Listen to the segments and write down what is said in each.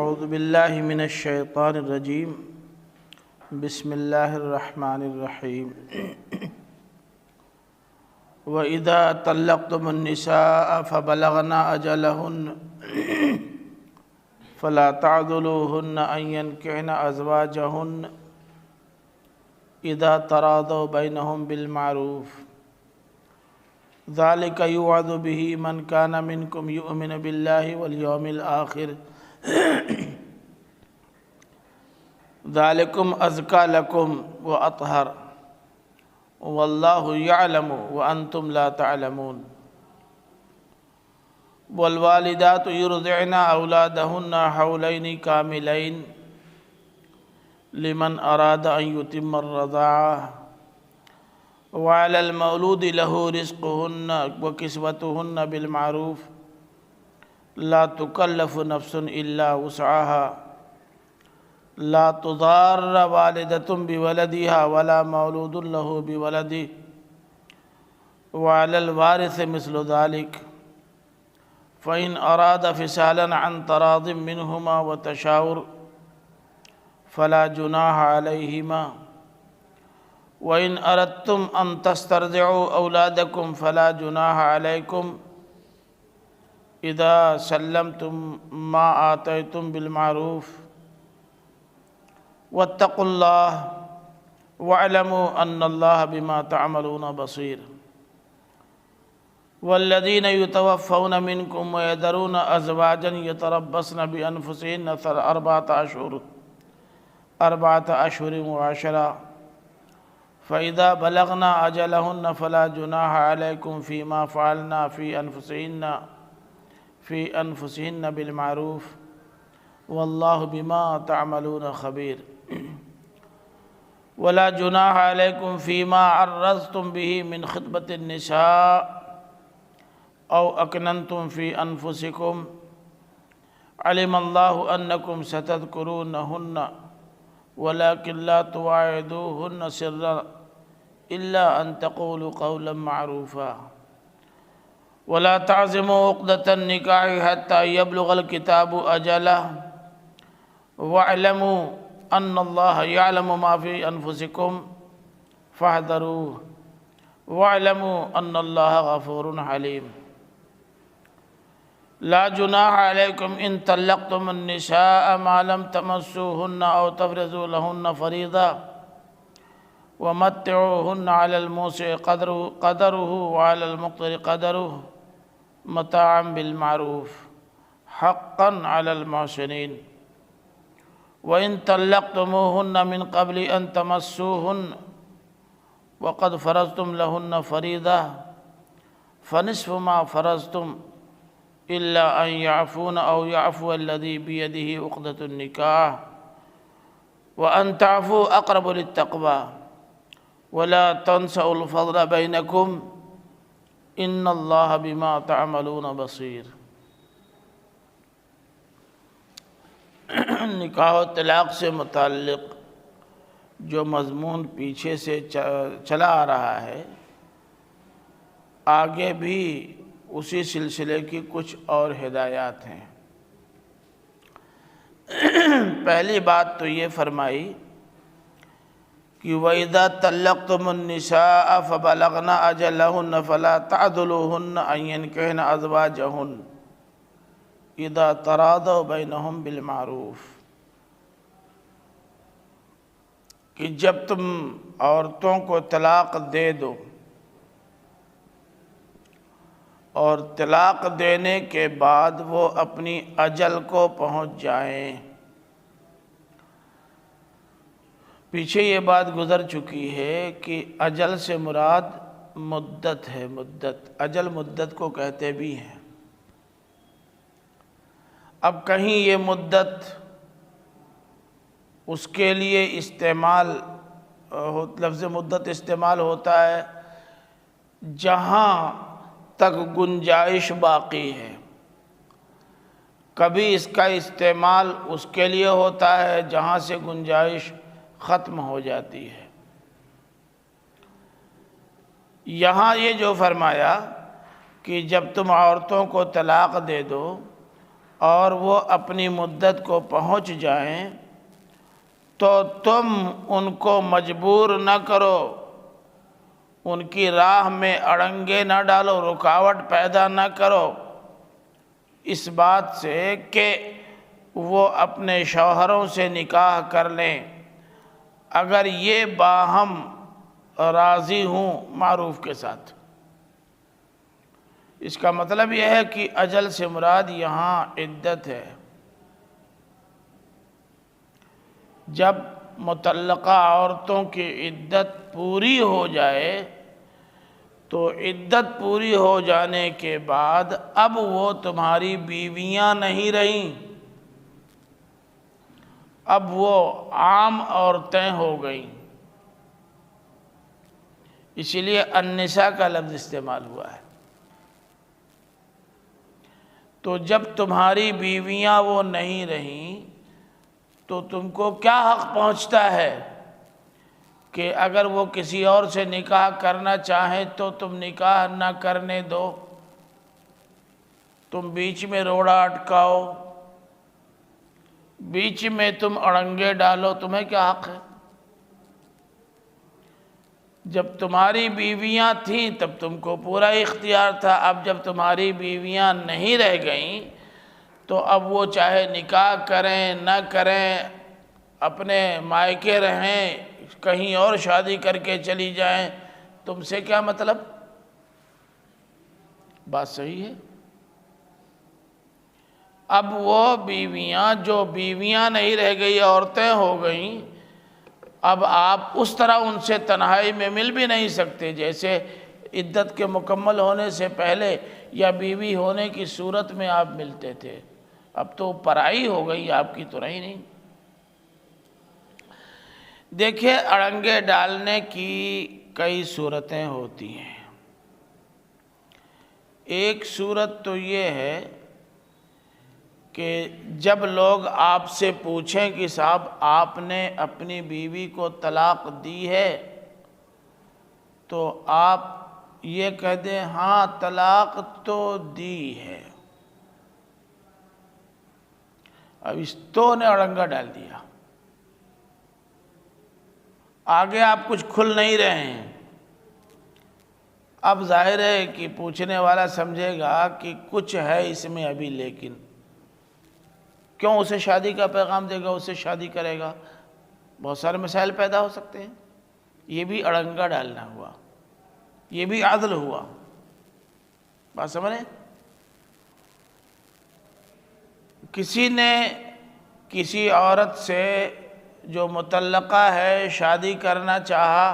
اعوذ باللہ من الشیطان الرجیم بسم اللہ الرحمن الرحیم وَإِذَا طَلَّقْتُمُ النِّسَاءَ فَبَلَغْنَ أَجَلَهُنَّ فَلَا تَعْضُلُوهُنَّ أَن يَنكِحْنَ أَزْوَاجَهُنَّ إِذَا تَرَاضَوْا بَيْنَهُم بِالْمَعْرُوفِ ذَلِكَ يُوعَظُ بِهِ مَنْ كَانَ مِنْكُمْ يُؤْمِنُ بِاللَّهِ وَالْيَوْمِ الْآخِرِ ذَلِكُمْ أَزْكَى لَكُمْ وَأَطْهَرُ وَاللَّهُ يَعْلَمُ وَأَنْتُمْ لَا تَعْلَمُونَ وَالْوَالِدَاتُ يُرْضِعْنَ أَوْلَادَهُنَّ حَوْلَيْنِ كَامِلَيْنِ لِمَنْ أَرَادَ أَنْ يُتِمَّ الرَّضَاعَةَ وعلى المولود له رزقهن وكسوتهن بالمعروف لا تكلف نفس إلا وسعها لا تضار والدة بولدها ولا مولود له بولده وعلى الوارث مثل ذلك فإن أراد فصالا عن تراض منهما وتشاور فلا جناح عليهما وَإِنْ أَرَدْتُمْ أَن تَسْتَرْضِعُوا أَوْلَادَكُمْ فَلَا جُنَاحَ عَلَيْكُمْ إِذَا سَلَّمْتُمْ مَا آتَيْتُمْ بِالْمَعْرُوفِ وَاتَّقُوا اللَّهَ وَاعْلَمُوا أَنَّ اللَّهَ بِمَا تَعْمَلُونَ بَصِيرٌ وَالَّذِينَ يُتَوَفَّوْنَ مِنْكُمْ وَيَذَرُونَ أَزْوَاجًا يَتَرَبَّصْنَ بِأَنفُسِهِنَّ أَرْبَعَةَ أَشْهُرٍ وَعَشْرًا فَإِذَا بَلَغْنَ أَجَلَهُنَّ فَلَا جُنَاحَ عَلَيْكُمْ فِيمَا فَعَلْنَ فِي أَنفُسِهِنَّ بِالْمَعْرُوفِ وَاللَّهُ بِمَا تَعْمَلُونَ خَبِيرٌ وَلَا جُنَاحَ عَلَيْكُمْ فِيمَا عَرَّضْتُمْ بِهِ مِنْ خِطْبَةِ النِّسَاءِ أَوْ أَكْنَنْتُمْ فِي أَنفُسِكُمْ عَلِمَ اللَّهُ أَنَّكُمْ سَتَذْكُرُونَهُنَّ وَلَكِنْ لَا تُوَاعِدُوهُنَّ سِرًّا إِلَّا أَن تَقُولُوا قَوْلًا مَعْرُوفًا وَلَا تَعْزِمُوا عُقْدَةَ النِّكَاحِ حَتَّى يَبْلُغَ الْكِتَابُ أَجَلَهُ وَاعْلَمُوا أَنَّ اللَّهَ يَعْلَمُ مَا فِي أَنفُسِكُمْ فَاحْذَرُوهُ وَاعْلَمُوا أَنَّ اللَّهَ غَفُورٌ حَلِيمٌ لا جناح عليكم إن طلقتم النساء ما لم تمسوهن أو تفرضوا لهن فريضة ومتعوهن على الموسع قدره وعلى المقتر قدره متاعا بالمعروف حقا على المحسنين وإن طلقتموهن من قبل أن تمسوهن وقد فرضتم لهن فريضة فنصف ما فرضتم إلا أن يعفون أو يعفو الذي بيده عقدة النكاح وأن تعفوا أقرب للتقوى ولا تنسوا الفضل بينكم إن الله بما تعملون بصير نکاح و طلاق سے متعلق جو مضمون پیچھے سے چلا آ رہا ہے آگے بھی اسی سلسلے کی کچھ اور ہدایات ہیں۔ پہلی بات تو یہ فرمائی کہ وَإِذَا طَلَّقْتُمُ النِّسَاءَ فَبَلَغْنَ أَجَلَهُنَّ فَلَا تَعْضُلُوهُنَّ أَن يَنكِحْنَ أَزْوَاجَهُنَّ إِذَا تَرَاضَوْا بَيْنَهُم بِالْمَعْرُوفِ کہ جب تم عورتوں کو طلاق دے دو اور طلاق دینے کے بعد وہ اپنی اجل کو پہنچ جائیں۔ پیچھے یہ بات گزر چکی ہے کہ اجل سے مراد مدت ہے، مدت اجل مدت کو کہتے بھی ہیں۔ اب کہیں یہ مدت اس کے لیے لفظ مدت استعمال ہوتا ہے جہاں تک گنجائش باقی ہے، کبھی اس کا استعمال اس کے لیے ہوتا ہے جہاں سے گنجائش ختم ہو جاتی ہے۔ یہاں یہ جو فرمایا کہ جب تم عورتوں کو طلاق دے دو اور وہ اپنی مدت کو پہنچ جائیں تو تم ان کو مجبور نہ کرو، ان کی راہ میں اڑنگے نہ ڈالو، رکاوٹ پیدا نہ کرو اس بات سے کہ وہ اپنے شوہروں سے نکاح کر لیں اگر یہ باہم راضی ہوں معروف کے ساتھ۔ اس کا مطلب یہ ہے کہ اجل سے مراد یہاں عدت ہے۔ جب مطلقہ عورتوں کی عدت پوری ہو جائے تو عدت پوری ہو جانے کے بعد اب وہ تمہاری بیویاں نہیں رہیں، اب وہ عام عورتیں ہو گئیں، اسی لیے النساء کا لفظ استعمال ہوا ہے۔ تو جب تمہاری بیویاں وہ نہیں رہیں تو تم کو کیا حق پہنچتا ہے کہ اگر وہ کسی اور سے نکاح کرنا چاہیں تو تم نکاح نہ کرنے دو، تم بیچ میں روڑا اٹکاؤ، بیچ میں تم اڑنگے ڈالو، تمہیں کیا حق ہے؟ جب تمہاری بیویاں تھیں تب تم کو پورا اختیار تھا، اب جب تمہاری بیویاں نہیں رہ گئیں تو اب وہ چاہے نکاح کریں نہ کریں، اپنے مائکے رہیں، کہیں اور شادی کر کے چلی جائیں، تم سے کیا مطلب؟ بات صحیح ہے۔ اب وہ بیویاں جو بیویاں نہیں رہ گئی، عورتیں ہو گئیں، اب آپ اس طرح ان سے تنہائی میں مل بھی نہیں سکتے جیسے عدت کے مکمل ہونے سے پہلے یا بیوی ہونے کی صورت میں آپ ملتے تھے۔ اب تو پرائی ہو گئی، آپ کی تو رہی نہیں۔ دیکھیں، اڑنگے ڈالنے کی کئی صورتیں ہوتی ہیں۔ ایک صورت تو یہ ہے کہ جب لوگ آپ سے پوچھیں کہ صاحب آپ نے اپنی بیوی کو طلاق دی ہے تو آپ یہ کہہ دیں ہاں طلاق تو دی ہے۔ اب اس تو نے اڑنگا ڈال دیا، آگے آپ کچھ کھل نہیں رہے ہیں۔ اب ظاہر ہے کہ پوچھنے والا سمجھے گا کہ کچھ ہے اس میں ابھی، لیکن کیوں اسے شادی کا پیغام دے گا، اسے شادی کرے گا؟ بہت سارے مسائل پیدا ہو سکتے ہیں۔ یہ بھی اڑنگا ڈالنا ہوا، یہ بھی عدل ہوا۔ بات سمجھیں؟ کسی نے کسی عورت سے جو مطلقہ ہے شادی کرنا چاہا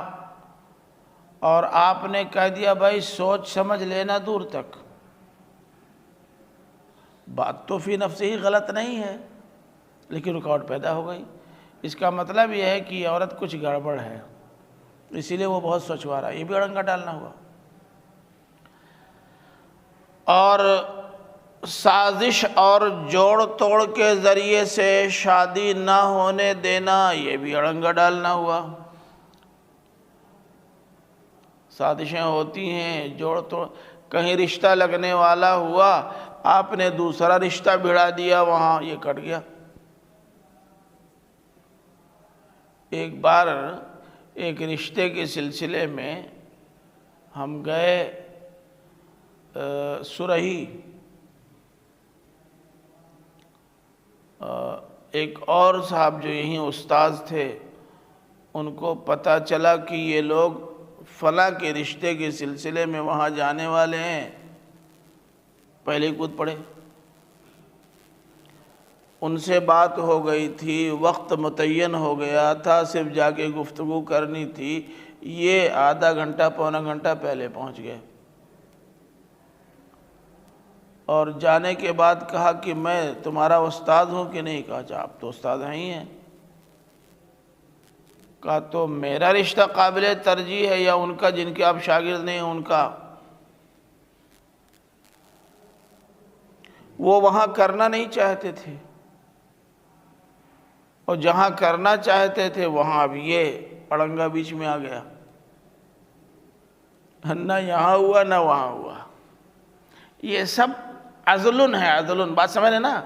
اور آپ نے کہہ دیا بھائی سوچ سمجھ لینا دور تک، بات تو فی نفس ہی غلط نہیں ہے لیکن رکاوٹ پیدا ہو گئی۔ اس کا مطلب یہ ہے کہ یہ عورت کچھ گڑبڑ ہے، اسی لیے وہ بہت سوچوا رہا ہے، یہ بھی اڑنگا ڈالنا ہوا۔ اور سازش اور جوڑ توڑ کے ذریعے سے شادی نہ ہونے دینا، یہ بھی اڑنگا ڈالنا ہوا۔ سازشیں ہوتی ہیں، جوڑ توڑ، کہیں رشتہ لگنے والا ہوا، آپ نے دوسرا رشتہ بھیڑا دیا وہاں، یہ کٹ گیا۔ ایک بار ایک رشتے کے سلسلے میں ہم گئے سرہی، ایک اور صاحب جو یہیں استاذ تھے، ان کو پتہ چلا کہ یہ لوگ فلاں کے رشتے کے سلسلے میں وہاں جانے والے ہیں، پہلے ہی کود پڑے۔ ان سے بات ہو گئی تھی، وقت متعین ہو گیا تھا، صرف جا کے گفتگو کرنی تھی، یہ آدھا گھنٹہ پونا گھنٹہ پہلے پہنچ گئے۔ اور جانے کے بعد کہا کہ میں تمہارا استاد ہوں کہ نہیں؟ کہا اچھا آپ تو استاد ہیں ہی ہیں۔ کہا تو میرا رشتہ قابل ترجیح ہے یا ان کا جن کے آپ شاگرد نہیں ہیں ان کا؟ وہ وہاں کرنا نہیں چاہتے تھے، اور جہاں کرنا چاہتے تھے وہاں اب یہ اڑنگا بیچ میں آ گیا، نہ یہاں ہوا نہ وہاں ہوا۔ یہ سب عدل ہے، عدل، بات سمجھے نا؟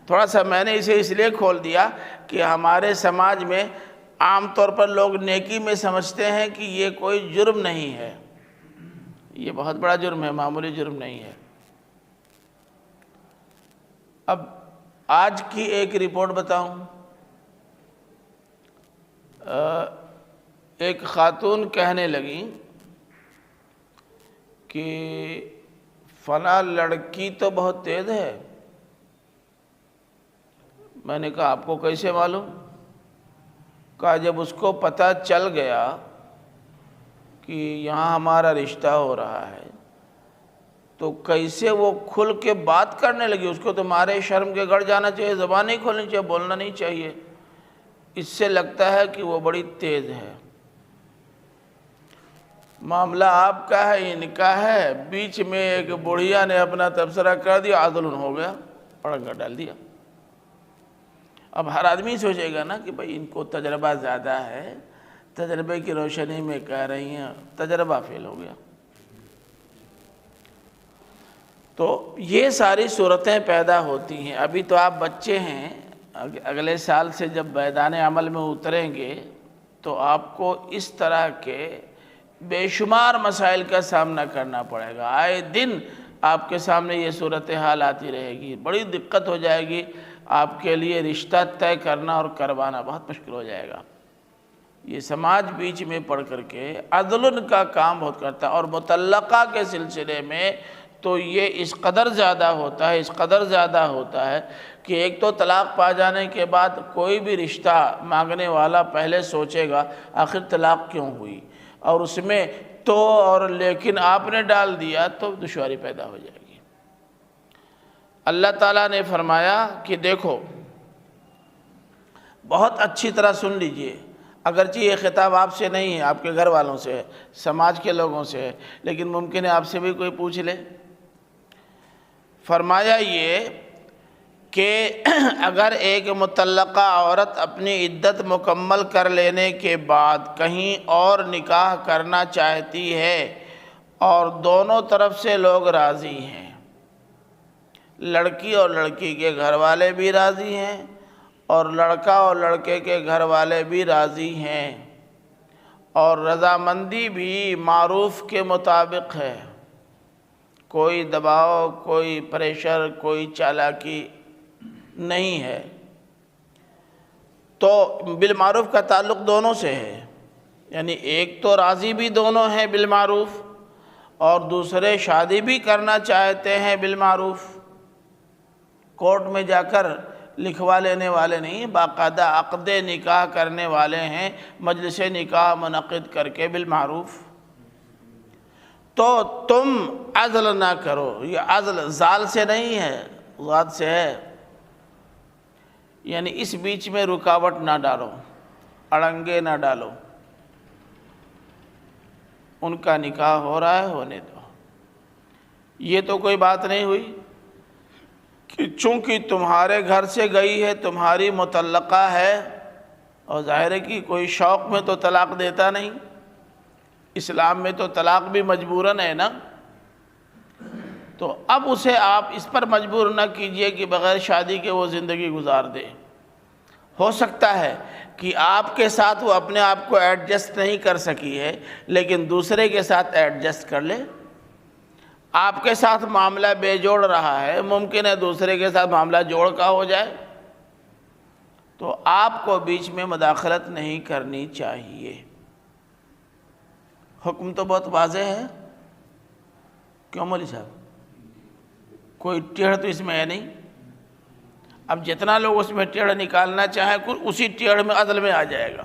تھوڑا سا میں نے اسے اس لیے کھول دیا کہ ہمارے سماج میں عام طور پر لوگ نیکی میں سمجھتے ہیں کہ یہ کوئی جرم نہیں ہے، یہ بہت بڑا جرم ہے، معمولی جرم نہیں ہے۔ اب آج کی ایک رپورٹ بتاؤں، ایک خاتون کہنے لگی کہ فلاں لڑکی تو بہت تیز ہے۔ میں نے کہا آپ کو کیسے معلوم؟ کہا جب اس کو پتہ چل گیا کہ یہاں ہمارا رشتہ ہو رہا ہے تو کیسے وہ کھل کے بات کرنے لگی۔ اس کو تو مارے شرم کے گڑ جانا چاہیے، زبان نہیں کھولنی چاہیے، بولنا نہیں چاہیے۔ اس سے لگتا ہے کہ وہ بڑی تیز ہے۔ معاملہ آپ کا ہے، ان کا ہے، بیچ میں ایک بڑھیا نے اپنا تبصرہ کر دیا، عدل ہو گیا، پڑنگا ڈال دیا۔ اب ہر آدمی سوچے گا نا کہ بھئی ان کو تجربہ زیادہ ہے، تجربے کی روشنی میں کہہ رہی ہیں، تجربہ فیل ہو گیا۔ تو یہ ساری صورتیں پیدا ہوتی ہیں۔ ابھی تو آپ بچے ہیں، اگلے سال سے جب میدان عمل میں اتریں گے تو آپ کو اس طرح کے بے شمار مسائل کا سامنا کرنا پڑے گا۔ آئے دن آپ کے سامنے یہ صورتحال آتی رہے گی، بڑی دقت ہو جائے گی، آپ کے لیے رشتہ طے کرنا اور کروانا بہت مشکل ہو جائے گا۔ یہ سماج بیچ میں پڑ کر کے عدل کا کام بہت کرتا ہے، اور مطلقہ کے سلسلے میں تو یہ اس قدر زیادہ ہوتا ہے، اس قدر زیادہ ہوتا ہے کہ ایک تو طلاق پا جانے کے بعد کوئی بھی رشتہ مانگنے والا پہلے سوچے گا آخر طلاق کیوں ہوئی، اور اس میں تو اور لیکن آپ نے ڈال دیا تو دشواری پیدا ہو جائے گی۔ اللہ تعالیٰ نے فرمایا کہ دیکھو، بہت اچھی طرح سن لیجئے، اگرچہ یہ خطاب آپ سے نہیں ہے، آپ کے گھر والوں سے ہے، سماج کے لوگوں سے ہے، لیکن ممکن ہے آپ سے بھی کوئی پوچھ لے۔ فرمایا یہ کہ اگر ایک مطلقہ عورت اپنی عدت مکمل کر لینے کے بعد کہیں اور نکاح کرنا چاہتی ہے اور دونوں طرف سے لوگ راضی ہیں، لڑکی اور لڑکی کے گھر والے بھی راضی ہیں اور لڑکا اور لڑکے کے گھر والے بھی راضی ہیں، اور رضامندی بھی معروف کے مطابق ہے، کوئی دباؤ، کوئی پریشر، کوئی چالاکی نہیں ہے، تو بالمعروف کا تعلق دونوں سے ہے، یعنی ایک تو راضی بھی دونوں ہیں بالمعروف اور دوسرے شادی بھی کرنا چاہتے ہیں بالمعروف، کورٹ میں جا کر لکھوا لینے والے نہیں، باقاعدہ عقد نکاح کرنے والے ہیں، مجلس نکاح منعقد کر کے بالمعروف۔ تو تم عزل نہ کرو، یہ عزل زال سے نہیں ہے، ذات سے ہے، یعنی اس بیچ میں رکاوٹ نہ ڈالو، اڑنگے نہ ڈالو، ان کا نکاح ہو رہا ہے ہونے دو۔ یہ تو کوئی بات نہیں ہوئی کہ چونکہ تمہارے گھر سے گئی ہے، تمہاری مطلقہ ہے، اور ظاہر ہے کہ کوئی شوق میں تو طلاق دیتا نہیں، اسلام میں تو طلاق بھی مجبوراً ہے نا، تو اب اسے آپ اس پر مجبور نہ کیجئے کہ بغیر شادی کے وہ زندگی گزار دے۔ ہو سکتا ہے کہ آپ کے ساتھ وہ اپنے آپ کو ایڈجسٹ نہیں کر سکی ہے، لیکن دوسرے کے ساتھ ایڈجسٹ کر لے۔ آپ کے ساتھ معاملہ بے جوڑ رہا ہے، ممکن ہے دوسرے کے ساتھ معاملہ جوڑ کا ہو جائے، تو آپ کو بیچ میں مداخلت نہیں کرنی چاہیے۔ حکم تو بہت واضح ہے، کیوں مولوی صاحب؟ کوئی ٹیڑھ تو اس میں ہے نہیں۔ اب جتنا لوگ اس میں ٹیڑھ نکالنا چاہیں اسی ٹیڑھ میں عدل میں آ جائے گا۔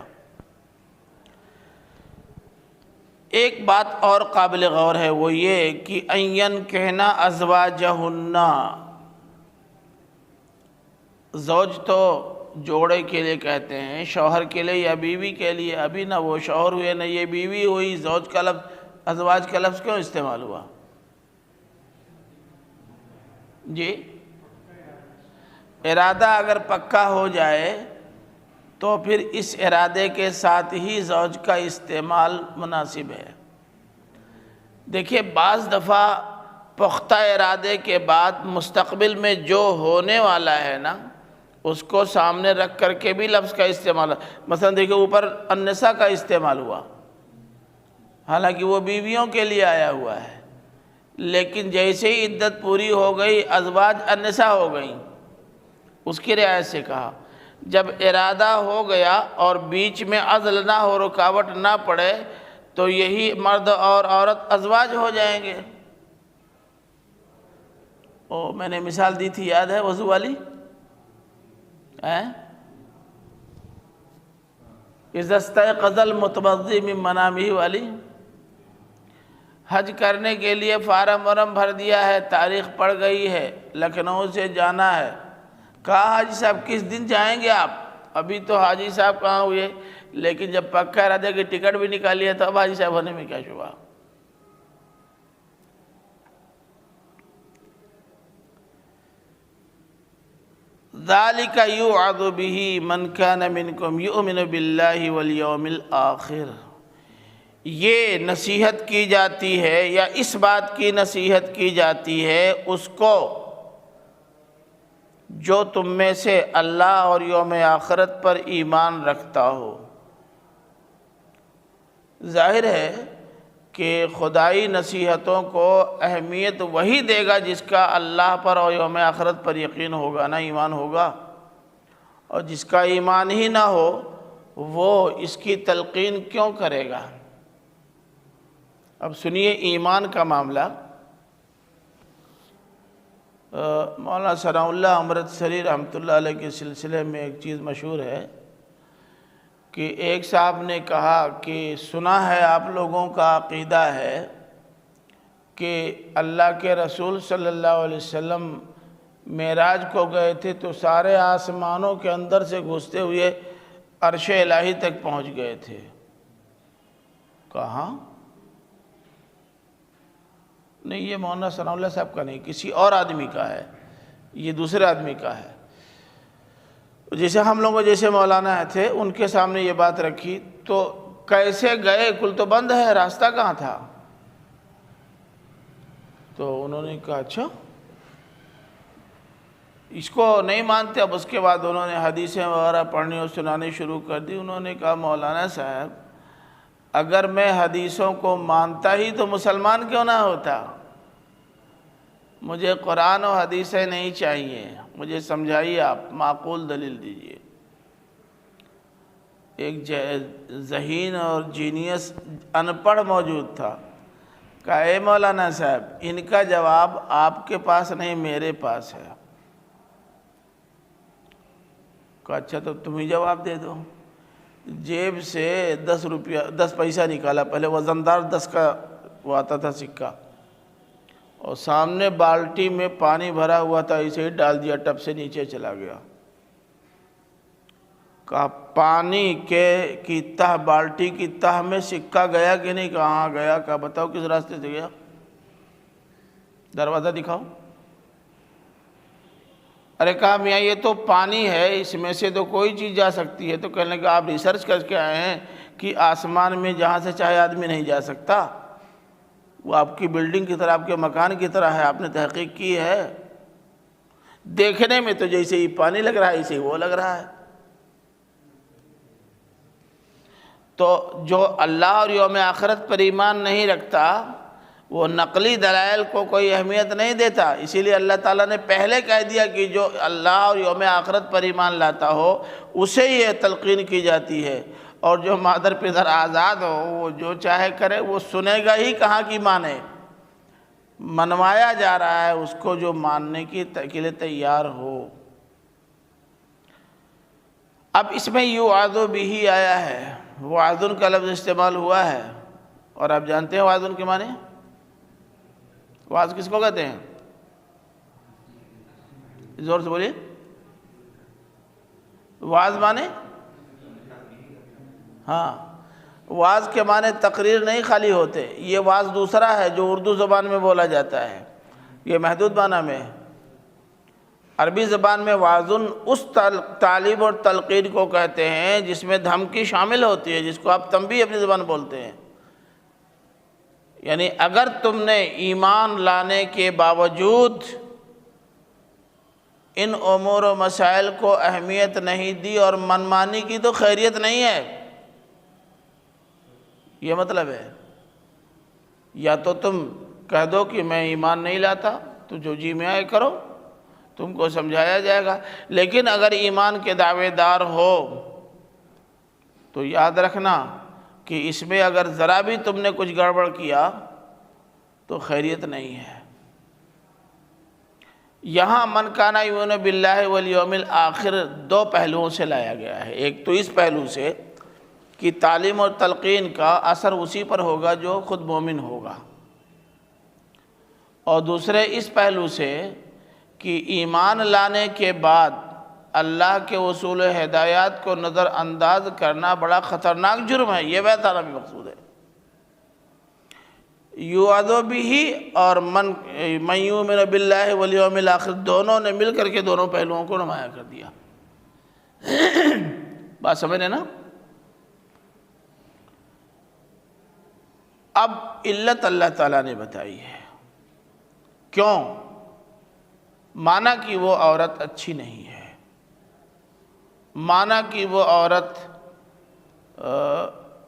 ایک بات اور قابل غور ہے، وہ یہ کہ این کہنا ازواجہن، زوج تو جوڑے کے لیے کہتے ہیں، شوہر کے لیے یا بیوی کے لیے۔ ابھی نہ وہ شوہر ہوئے نہ یہ بیوی ہوئی، زوج کا لفظ، ازواج کا لفظ کیوں استعمال ہوا؟ جی، ارادہ اگر پکا ہو جائے تو پھر اس ارادے کے ساتھ ہی زوج کا استعمال مناسب ہے۔ دیکھیے بعض دفعہ پختہ ارادے کے بعد مستقبل میں جو ہونے والا ہے نا اس کو سامنے رکھ کر کے بھی لفظ کا استعمال، مثلا دیکھیں اوپر النساء کا استعمال ہوا، حالانکہ وہ بیویوں کے لیے آیا ہوا ہے، لیکن جیسے ہی عدت پوری ہو گئی ازواج النساء ہو گئیں، اس کی رعایت سے کہا۔ جب ارادہ ہو گیا اور بیچ میں عزل نہ ہو، رکاوٹ نہ پڑے، تو یہی مرد اور عورت ازواج ہو جائیں گے۔ میں نے مثال دی تھی، یاد ہے وضو والی؟ اذا استيقظ المتوضئ من منامه والی؟ حج کرنے کے لیے فارم ورم بھر دیا ہے، تاریخ پڑ گئی ہے، لکھنؤ سے جانا ہے، کہا حاجی صاحب کس دن جائیں گے آپ؟ ابھی تو حاجی صاحب کہاں ہوئے، لیکن جب پکا ارادے کی ٹکٹ بھی نکالی ہے تو اب حاجی صاحب ہونے میں کیا شبہ۔ ذَلِكَ يُوعَظُ بِهِ مَنْ كَانَ مِنْكُمْ يُؤْمِنُ بِاللَّهِ وَالْيَوْمِ الْآخِرِ، یہ نصیحت کی جاتی ہے یا اس بات کی نصیحت کی جاتی ہے اس کو جو تم میں سے اللہ اور یوم آخرت پر ایمان رکھتا ہو۔ ظاہر ہے کہ خدائی نصیحتوں کو اہمیت وہی دے گا جس کا اللہ پر اور یوم آخرت پر یقین ہوگا، نہ ایمان ہوگا، اور جس کا ایمان ہی نہ ہو وہ اس کی تلقین کیوں کرے گا۔ اب سنیے ایمان کا معاملہ۔ مولانا ثناء اللہ امرتسری رحمۃ اللہ علیہ کے سلسلے میں ایک چیز مشہور ہے کہ ایک صاحب نے کہا کہ سنا ہے آپ لوگوں کا عقیدہ ہے کہ اللہ کے رسول صلی اللہ علیہ وسلم معراج کو گئے تھے تو سارے آسمانوں کے اندر سے گھستے ہوئے عرش الہی تک پہنچ گئے تھے۔ کہاں؟ نہیں، یہ مولانا ثناء اللہ صاحب کا نہیں، کسی اور آدمی کا ہے، یہ دوسرے آدمی کا ہے۔ جیسے ہم لوگوں جیسے مولانا تھے ان کے سامنے یہ بات رکھی تو کیسے گئے، کل تو بند ہے، راستہ کہاں تھا؟ تو انہوں نے کہا اچھا اس کو نہیں مانتے۔ اب اس کے بعد انہوں نے حدیثیں وغیرہ پڑھنی اور سنانی شروع کر دی۔ انہوں نے کہا مولانا صاحب اگر میں حدیثوں کو مانتا ہی تو مسلمان کیوں نہ ہوتا؟ مجھے قرآن و حدیثیں نہیں چاہیے، مجھے سمجھائیے، آپ معقول دلیل دیجئے۔ ایک ذہین اور جینیس ان پڑھ موجود تھا، کہا اے مولانا صاحب ان کا جواب آپ کے پاس نہیں میرے پاس ہے۔ کہا اچھا تو تم ہی جواب دے دو۔ جیب سے 10 پیسہ نکالا، پہلے وزندار 10 کا وہ آتا تھا سکہ، اور سامنے بالٹی میں پانی بھرا ہوا تھا، اسے ہی ڈال دیا، ٹب سے نیچے چلا گیا۔ کہا پانی کی تہ، بالٹی کی تہ میں سکہ گیا کہ نہیں؟ کہاں گیا؟ کہا بتاؤ کس راستے سے گیا، دروازہ دکھاؤ۔ ارے کہا میاں یہ تو پانی ہے، اس میں سے تو کوئی چیز جا سکتی ہے۔ تو کہنے لگا آپ ریسرچ کر کے آئے ہیں کہ آسمان میں جہاں سے چاہے آدمی نہیں جا سکتا؟ وہ آپ کی بلڈنگ کی طرح، آپ کے مکان کی طرح ہے، آپ نے تحقیق کی ہے؟ دیکھنے میں تو جیسے ہی پانی لگ رہا ہے ایسے ہی وہ لگ رہا ہے۔ تو جو اللہ اور یوم آخرت پر ایمان نہیں رکھتا وہ نقلی دلائل کو کوئی اہمیت نہیں دیتا۔ اسی لیے اللہ تعالیٰ نے پہلے کہہ دیا کہ جو اللہ اور یوم آخرت پر ایمان لاتا ہو اسے یہ تلقین کی جاتی ہے، اور جو مادر پدر آزاد ہو وہ جو چاہے کرے، وہ سنے گا ہی کہاں کی مانے۔ منوایا جا رہا ہے اس کو جو ماننے کے لیے تیار ہو۔ اب اس میں یوعظ بہ آیا ہے، وعظن کا لفظ استعمال ہوا ہے، اور آپ جانتے ہیں وعظن کے معنی؟ وعظ کس کو کہتے ہیں؟ زور سے بولیے۔ وعظ معنی؟ ہاں، وعظ کے معنی تقریر نہیں خالی ہوتے، یہ وعظ دوسرا ہے جو اردو زبان میں بولا جاتا ہے، یہ محدود معنی میں۔ عربی زبان میں وعظن اس تعلیم اور تلقین کو کہتے ہیں جس میں دھمکی شامل ہوتی ہے، جس کو آپ تنبیہ اپنی زبان بولتے ہیں۔ یعنی اگر تم نے ایمان لانے کے باوجود ان امور و مسائل کو اہمیت نہیں دی اور منمانی کی تو خیریت نہیں ہے، یہ مطلب ہے۔ یا تو تم کہہ دو کہ میں ایمان نہیں لاتا، تو جو جی میں آئے کرو، تم کو سمجھایا جائے گا۔ لیکن اگر ایمان کے دعوے دار ہو تو یاد رکھنا کہ اس میں اگر ذرا بھی تم نے کچھ گڑبڑ کیا تو خیریت نہیں ہے۔ یہاں من کان یؤمن باللہ والیوم الآخر دو پہلوؤں سے لایا گیا ہے۔ ایک تو اس پہلو سے کہ تعلیم اور تلقین کا اثر اسی پر ہوگا جو خود مومن ہوگا، اور دوسرے اس پہلو سے کہ ایمان لانے کے بعد اللہ کے اصول و ہدایات کو نظر انداز کرنا بڑا خطرناک جرم ہے، یہ بہتانا بھی مقصود ہے۔ یوعظ بہ اور من یؤمن باللہ والیوم الآخر دونوں نے مل کر کے دونوں پہلوؤں کو نمایاں کر دیا۔ بات سمجھ رہے نا؟ اب علت اللہ تعالیٰ نے بتائی ہے، کیوں؟ مانا کہ وہ عورت اچھی نہیں ہے، مانا کہ وہ عورت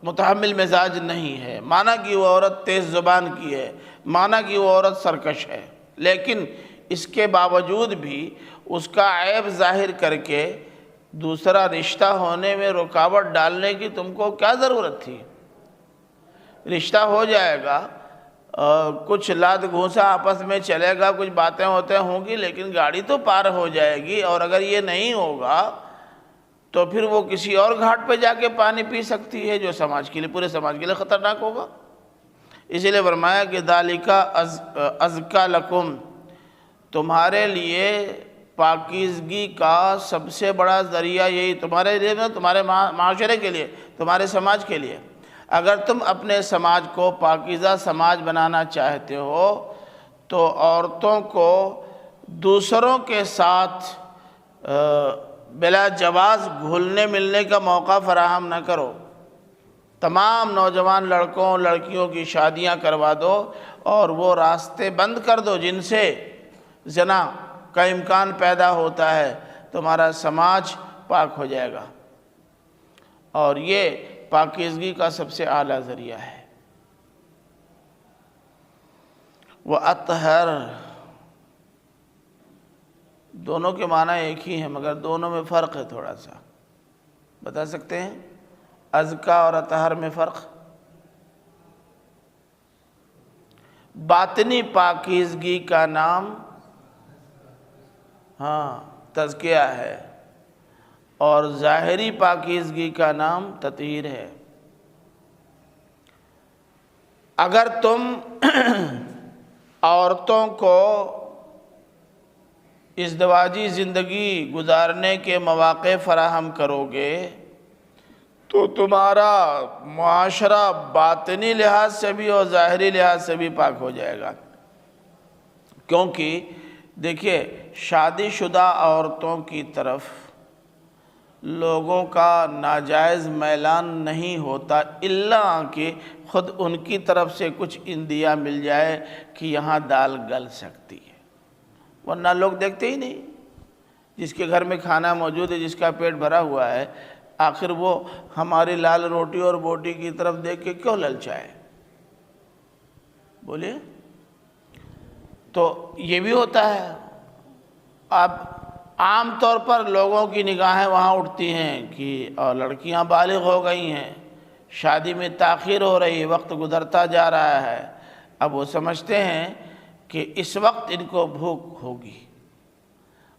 متحمل مزاج نہیں ہے، مانا کہ وہ عورت تیز زبان کی ہے، مانا کہ وہ عورت سرکش ہے، لیکن اس کے باوجود بھی اس کا عیب ظاہر کر کے دوسرا رشتہ ہونے میں رکاوٹ ڈالنے کی تم کو کیا ضرورت تھی؟ رشتہ ہو جائے گا، کچھ لاد گھونسا آپس میں چلے گا، کچھ باتیں ہوتے ہوں گی، لیکن گاڑی تو پار ہو جائے گی۔ اور اگر یہ نہیں ہوگا تو پھر وہ کسی اور گھاٹ پہ جا کے پانی پی سکتی ہے جو سماج کے لیے، پورے سماج کے لیے خطرناک ہوگا۔ اسی لیے فرمایا کہ ذالک ازکیٰ لکم، تمہارے لیے پاکیزگی کا سب سے بڑا ذریعہ یہی، تمہارے لیے، تمہارے معاشرے کے لیے، تمہارے سماج کے لیے۔ اگر تم اپنے سماج کو پاکیزہ سماج بنانا چاہتے ہو تو عورتوں کو دوسروں کے ساتھ بلا جواز گھلنے ملنے کا موقع فراہم نہ کرو۔ تمام نوجوان لڑکوں لڑکیوں کی شادیاں کروا دو اور وہ راستے بند کر دو جن سے زنا کا امکان پیدا ہوتا ہے، تمہارا سماج پاک ہو جائے گا، اور یہ پاکیزگی کا سب سے اعلیٰ ذریعہ ہے۔ وَأَطْهَرْ، دونوں کے معنی ایک ہی ہیں مگر دونوں میں فرق ہے، تھوڑا سا بتا سکتے ہیں؟ ازکیٰ اور اطہر میں فرق؟ باطنی پاکیزگی کا نام تزکیہ ہے، اور ظاہری پاکیزگی کا نام تطہیر ہے۔ اگر تم عورتوں کو ازدواجی زندگی گزارنے کے مواقع فراہم کرو گے تو تمہارا معاشرہ باطنی لحاظ سے بھی اور ظاہری لحاظ سے بھی پاک ہو جائے گا۔ کیونکہ دیکھیے، شادی شدہ عورتوں کی طرف لوگوں کا ناجائز میلان نہیں ہوتا الا کہ خود ان کی طرف سے کچھ اندیا مل جائے کہ یہاں دال گل سکتی ہے، ورنہ لوگ دیکھتے ہی نہیں۔ جس کے گھر میں کھانا موجود ہے، جس کا پیٹ بھرا ہوا ہے، آخر وہ ہماری لال روٹی اور بوٹی کی طرف دیکھ کے کیوں للچائے؟ بولیے۔ تو یہ بھی ہوتا ہے۔ اب عام طور پر لوگوں کی نگاہیں وہاں اٹھتی ہیں کہ لڑکیاں بالغ ہو گئی ہیں، شادی میں تاخیر ہو رہی ہے، وقت گزرتا جا رہا ہے، اب وہ سمجھتے ہیں کہ اس وقت ان کو بھوک ہوگی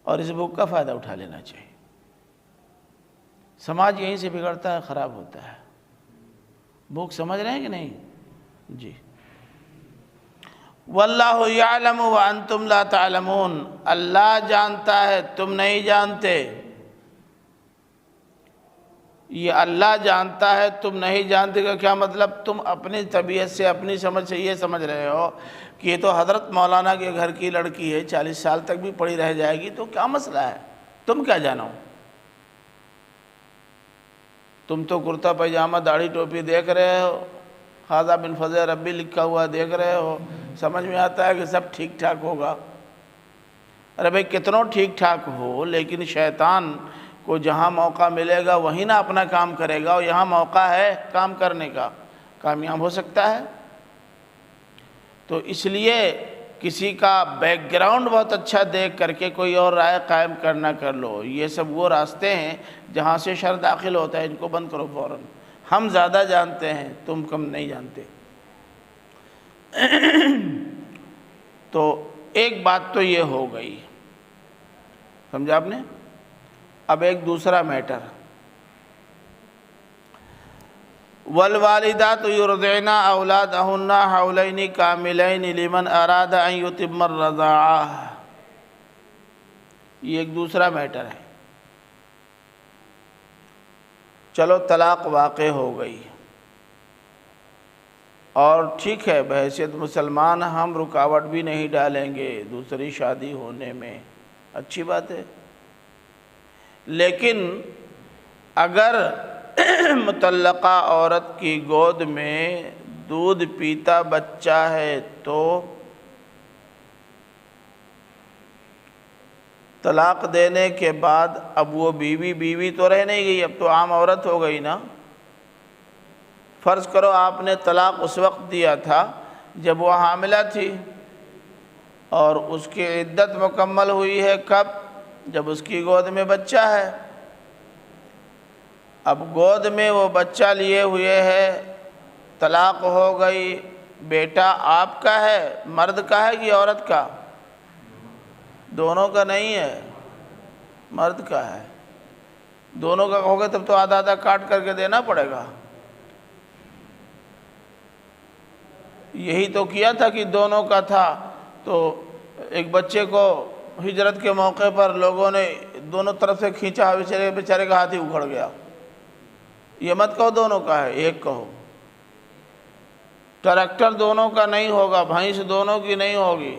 اور اس بھوک کا فائدہ اٹھا لینا چاہیے۔ سماج یہیں سے بگڑتا ہے، خراب ہوتا ہے۔ بھوک سمجھ رہے ہیں کہ نہیں؟ جی۔ واللہ یعلم وانتم لا تعلمون، اللہ جانتا ہے تم نہیں جانتے۔ یہ اللہ جانتا ہے تم نہیں جانتے کا کیا مطلب؟ تم اپنی طبیعت سے، اپنی سمجھ سے یہ سمجھ رہے ہو کہ یہ تو حضرت مولانا کے گھر کی لڑکی ہے، 40 سال تک بھی پڑی رہ جائے گی، تو کیا مسئلہ ہے؟ تم کیا جانو؟ تم تو کرتا پائجامہ داڑھی ٹوپی دیکھ رہے ہو، ھذا من فضل ربی لکھا ہوا دیکھ رہے ہو، سمجھ میں آتا ہے کہ سب ٹھیک ٹھاک ہوگا۔ ارے بھائی کتنوں ٹھیک ٹھاک ہو، لیکن شیطان کو جہاں موقع ملے گا وہیں نہ اپنا کام کرے گا، اور یہاں موقع ہے کام کرنے کا، کامیاب ہو سکتا ہے۔ تو اس لیے کسی کا بیک گراؤنڈ بہت اچھا دیکھ کر کے کوئی اور رائے قائم کرنا کر لو، یہ سب وہ راستے ہیں جہاں سے شر داخل ہوتا ہے، ان کو بند کرو فوراً۔ ہم زیادہ جانتے ہیں، تم کم نہیں جانتے۔ تو ایک بات تو یہ ہو گئی، سمجھا آپ نے؟ اب ایک دوسرا میٹر، والوالدات یرضعن اولادہن حولین کاملین لمن اراد ان یتم الرضاعہ، یہ ایک دوسرا میٹر ہے۔ چلو طلاق واقع ہو گئی، اور ٹھیک ہے بحیثیت مسلمان ہم رکاوٹ بھی نہیں ڈالیں گے دوسری شادی ہونے میں، اچھی بات ہے۔ لیکن اگر مطلقہ عورت کی گود میں دودھ پیتا بچہ ہے تو طلاق دینے کے بعد اب وہ بیوی تو رہ نہیں گئی، اب تو عام عورت ہو گئی نا۔ فرض کرو آپ نے طلاق اس وقت دیا تھا جب وہ حاملہ تھی، اور اس کی عدت مکمل ہوئی ہے کب؟ جب اس کی گود میں بچہ ہے۔ اب گود میں وہ بچہ لیے ہوئے ہے، طلاق ہو گئی، بیٹا آپ کا ہے، مرد کا ہے کہ عورت کا؟ دونوں کا نہیں ہے، مرد کا ہے۔ دونوں کا ہوگا تب تو آدھا آدھا کاٹ کر کے دینا پڑے گا۔ یہی تو کیا تھا کہ دونوں کا تھا، تو ایک بچے کو ہجرت کے موقع پر لوگوں نے دونوں طرف سے کھینچا، بیچارے کا ہاتھ ہی اکھڑ گیا۔ یہ مت کہو دونوں کا ہے، ایک کہو۔ ٹریکٹر دونوں کا نہیں ہوگا، بھینس دونوں کی نہیں ہوگی۔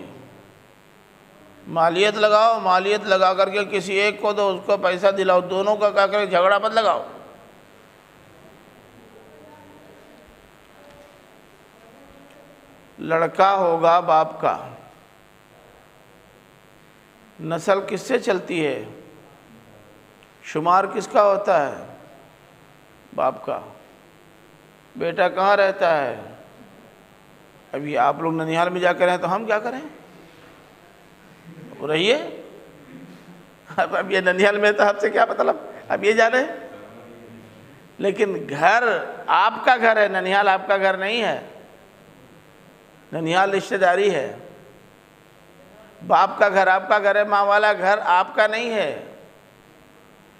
مالیت لگاؤ، مالیت لگا کر کے کسی ایک کو دو، اس کو پیسہ دلاؤ، دونوں کا کہا کر جھگڑا مت لگاؤ۔ لڑکا ہوگا باپ کا، نسل کس سے چلتی ہے؟ شمار کس کا ہوتا ہے؟ باپ کا۔ بیٹا کہاں رہتا ہے؟ ابھی آپ لوگ ننیہال میں جا کر ہیں تو ہم کیا کریں؟ رہیے، اب یہ ننیہال میں تو آپ سے کیا مطلب، اب یہ جانے۔ لیکن گھر آپ کا گھر ہے، ننیہال آپ کا گھر نہیں ہے۔ ننیہال رشتہ داری ہے، باپ کا گھر آپ کا گھر ہے، ماں والا گھر آپ کا نہیں ہے،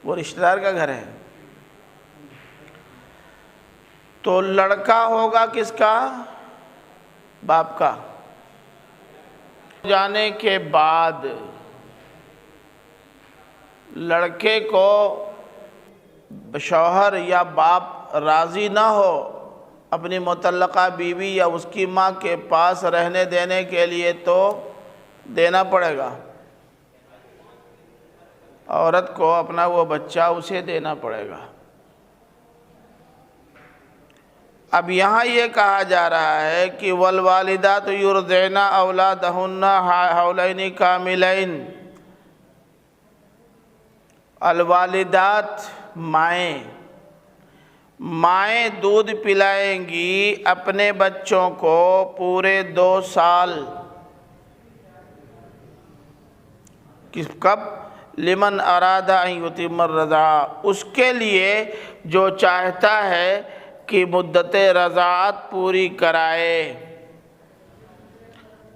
وہ رشتہ دار کا گھر ہے۔ تو لڑکا ہوگا کس کا؟ باپ کا۔ جانے کے بعد لڑکے کو شوہر یا باپ راضی نہ ہو اپنی مطلقہ بیوی یا اس کی ماں کے پاس رہنے دینے کے لیے تو دینا پڑے گا، عورت کو اپنا وہ بچہ اسے دینا پڑے گا۔ اب یہاں یہ کہا جا رہا ہے کہ والوالدات یرضعن اولادہن حولین کاملین، الوالدات مائیں دودھ پلائیں گی اپنے بچوں کو پورے 2 سال۔ کب؟ لمن اراد ان یتم الرضاعہ، اس کے لیے جو چاہتا ہے کہ مدت رضاعت پوری کرائے۔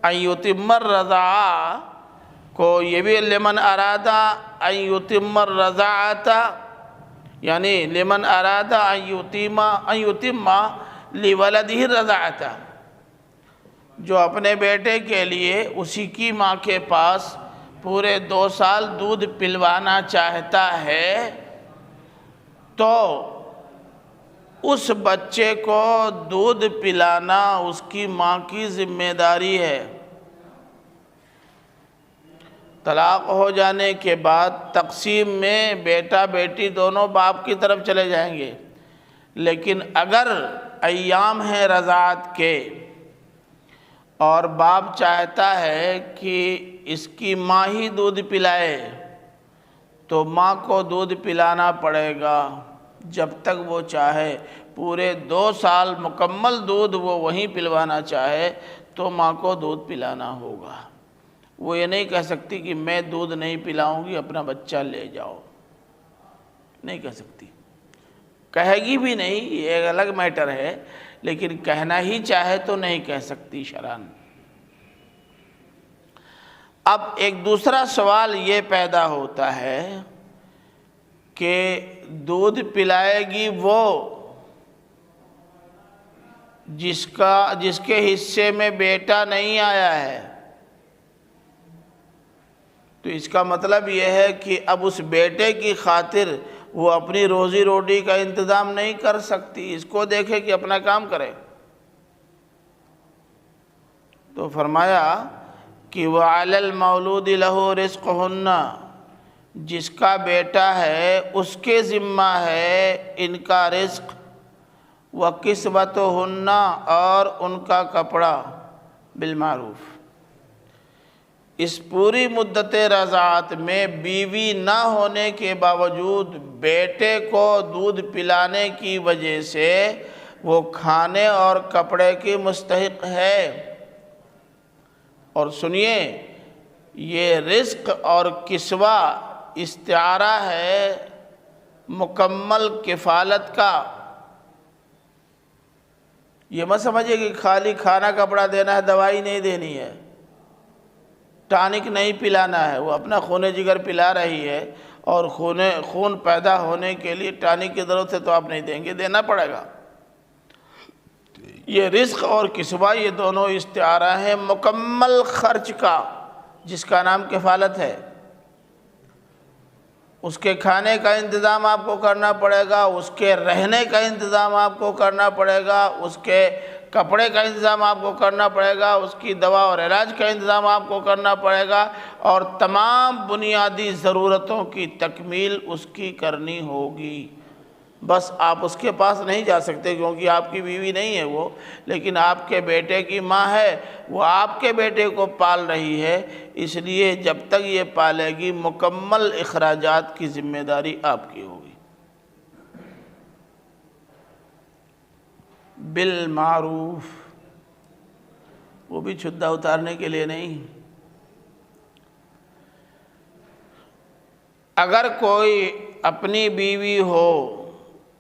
ان یتم الرضاعہ کو یہ بھی لمن اراد ان یتم الرضاعۃ، یعنی لمن اراد ان یتم لولدہ الرضاعۃ، جو اپنے بیٹے کے لیے اسی کی ماں کے پاس پورے 2 سال دودھ پلوانا چاہتا ہے، تو اس بچے کو دودھ پلانا اس کی ماں کی ذمہ داری ہے۔ طلاق ہو جانے کے بعد تقسیم میں بیٹا بیٹی دونوں باپ کی طرف چلے جائیں گے، لیکن اگر ایام ہیں رضاعت کے اور باپ چاہتا ہے کہ اس کی ماں ہی دودھ پلائے تو ماں کو دودھ پلانا پڑے گا جب تک وہ چاہے۔ پورے 2 سال مکمل دودھ وہ وہیں پلوانا چاہے تو ماں کو دودھ پلانا ہوگا۔ وہ یہ نہیں کہہ سکتی کہ میں دودھ نہیں پلاؤں گی، اپنا بچہ لے جاؤ، نہیں کہہ سکتی، کہے گی بھی نہیں، یہ ایک الگ میٹر ہے، لیکن کہنا ہی چاہے تو نہیں کہہ سکتی شرعاً۔ اب ایک دوسرا سوال یہ پیدا ہوتا ہے کہ دودھ پلائے گی وہ جس کے حصے میں بیٹا نہیں آیا ہے، تو اس کا مطلب یہ ہے کہ اب اس بیٹے کی خاطر وہ اپنی روزی روٹی کا انتظام نہیں کر سکتی، اس کو دیکھے کہ اپنا کام کرے۔ تو فرمایا کہ وَعَلَى الْمَوْلُودِ لَهُ رِزْقُهُنَّ، جس کا بیٹا ہے اس کے ذمہ ہے ان کا رزق، وَكِسْوَتُهُنَّ، اور ان کا کپڑا بالمعروف۔ اس پوری مدت رضاعت میں بیوی نہ ہونے کے باوجود بیٹے کو دودھ پلانے کی وجہ سے وہ کھانے اور کپڑے کی مستحق ہے۔ اور سنیے، یہ رزق اور کسوہ استعارہ ہے مکمل کفالت کا۔ یہ مت سمجھے کہ خالی کھانا کپڑا دینا ہے، دوائی نہیں دینی ہے، ٹانک نہیں پلانا ہے۔ وہ اپنا خون جگر پلا رہی ہے اور خون پیدا ہونے کے لیے ٹانک کی ضرورت ہے تو آپ نہیں دیں گے، دینا پڑے گا۔ یہ رزق اور کسوہ یہ دونوں استعارہ ہیں مکمل خرچ کا، جس کا نام کفالت ہے۔ اس کے کھانے کا انتظام آپ کو کرنا پڑے گا، اس کے رہنے کا انتظام آپ کو کرنا پڑے گا، اس کے کپڑے کا انتظام آپ کو کرنا پڑے گا، اس کی دوا اور علاج کا انتظام آپ کو کرنا پڑے گا، اور تمام بنیادی ضرورتوں کی تکمیل اس کی کرنی ہوگی۔ بس آپ اس کے پاس نہیں جا سکتے کیونکہ آپ کی بیوی نہیں ہے وہ، لیکن آپ کے بیٹے کی ماں ہے، وہ آپ کے بیٹے کو پال رہی ہے، اس لیے جب تک یہ پالے گی مکمل اخراجات کی ذمہ داری آپ کی ہوگی۔ بالمعروف، وہ بھی چھدا اتارنے کے لیے نہیں۔ اگر کوئی اپنی بیوی ہو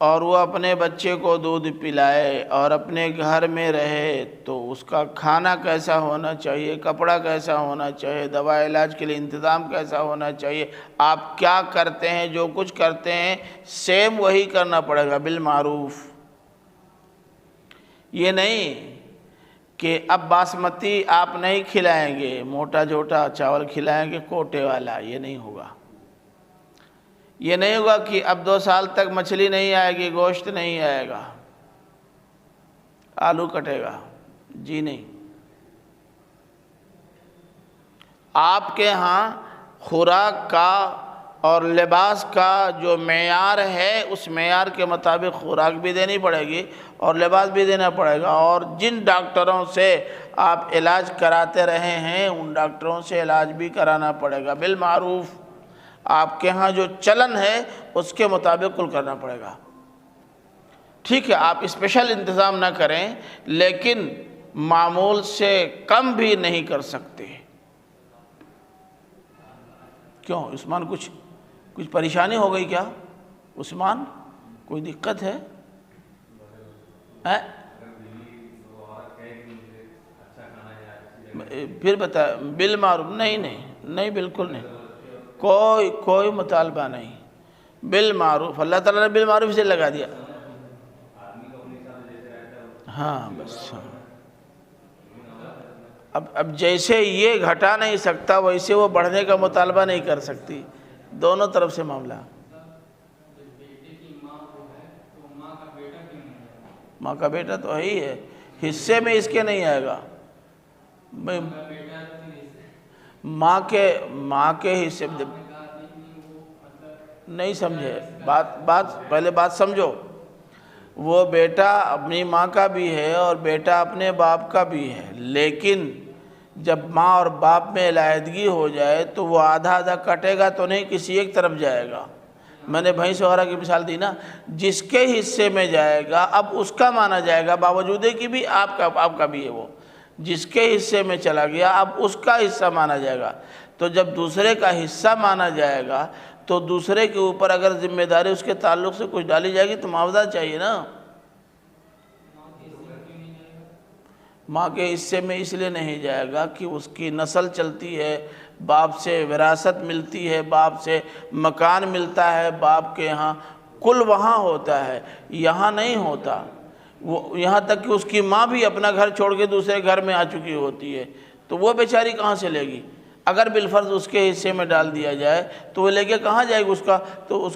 اور وہ اپنے بچے کو دودھ پلائے اور اپنے گھر میں رہے تو اس کا کھانا کیسا ہونا چاہیے، کپڑا کیسا ہونا چاہیے، دوا علاج کے لیے انتظام کیسا ہونا چاہیے، آپ کیا کرتے ہیں، جو کچھ کرتے ہیں سیم وہی کرنا پڑے گا بالمعروف۔ یہ نہیں کہ اب باسمتی آپ نہیں کھلائیں گے، موٹا جوٹا چاول کھلائیں گے کوٹے والا، یہ نہیں ہوگا۔ یہ نہیں ہوگا کہ اب 2 سال تک مچھلی نہیں آئے گی، گوشت نہیں آئے گا، آلو کٹے گا، جی نہیں۔ آپ کے ہاں خوراک کا اور لباس کا جو معیار ہے اس معیار کے مطابق خوراک بھی دینی پڑے گی اور لباس بھی دینا پڑے گا، اور جن ڈاکٹروں سے آپ علاج کراتے رہے ہیں ان ڈاکٹروں سے علاج بھی کرانا پڑے گا بالمعروف۔ آپ کے ہاں جو چلن ہے اس کے مطابق کل کرنا پڑے گا۔ ٹھیک ہے، آپ اسپیشل انتظام نہ کریں لیکن معمول سے کم بھی نہیں کر سکتے۔ کیوں عثمان، کچھ پریشانی ہو گئی کیا؟ عثمان کوئی دقت ہے؟ پھر بتا، بالمعروف نہیں بالکل نہیں، کوئی مطالبہ نہیں، بالمعروف۔ اللہ تعالیٰ نے بالمعروف سے لگا دیا۔ ہاں بس، اب جیسے یہ گھٹا نہیں سکتا ویسے وہ بڑھنے کا مطالبہ نہیں کر سکتی، دونوں طرف سے معاملہ۔ ماں کا بیٹا تو ہی ہے، حصے میں اس کے نہیں آئے گا۔ ماں کے حصے میں نہیں سمجھے، پہلے بات سمجھو۔ وہ بیٹا اپنی ماں کا بھی ہے اور بیٹا اپنے باپ کا بھی ہے، لیکن جب ماں اور باپ میں علیحدگی ہو جائے تو وہ آدھا آدھا کٹے گا تو نہیں، کسی ایک طرف جائے گا۔ میں نے بھینس وغیرہ کی مثال دی نا، جس کے حصے میں جائے گا اب اس کا مانا جائے گا، باوجود ہے کہ بھی آپ کا بھی ہے، وہ جس کے حصے میں چلا گیا اب اس کا حصہ مانا جائے گا۔ تو جب دوسرے کا حصہ مانا جائے گا تو دوسرے کے اوپر اگر ذمہ داری اس کے تعلق سے کچھ ڈالی جائے گی تو معاوضہ چاہیے نا۔ ماں کے حصے میں اس لیے نہیں جائے گا کہ اس کی نسل چلتی ہے، باپ سے وراثت ملتی ہے، باپ سے مکان ملتا ہے، باپ کے یہاں کل وہاں ہوتا ہے، یہاں نہیں ہوتا۔ وہ یہاں تک کہ اس کی ماں بھی اپنا گھر چھوڑ کے دوسرے گھر میں آ چکی ہوتی ہے، تو وہ بیچاری کہاں سے لے گی؟ اگر بالفرض اس کے حصے میں ڈال دیا جائے تو وہ لے کے کہاں جائے گی؟ اس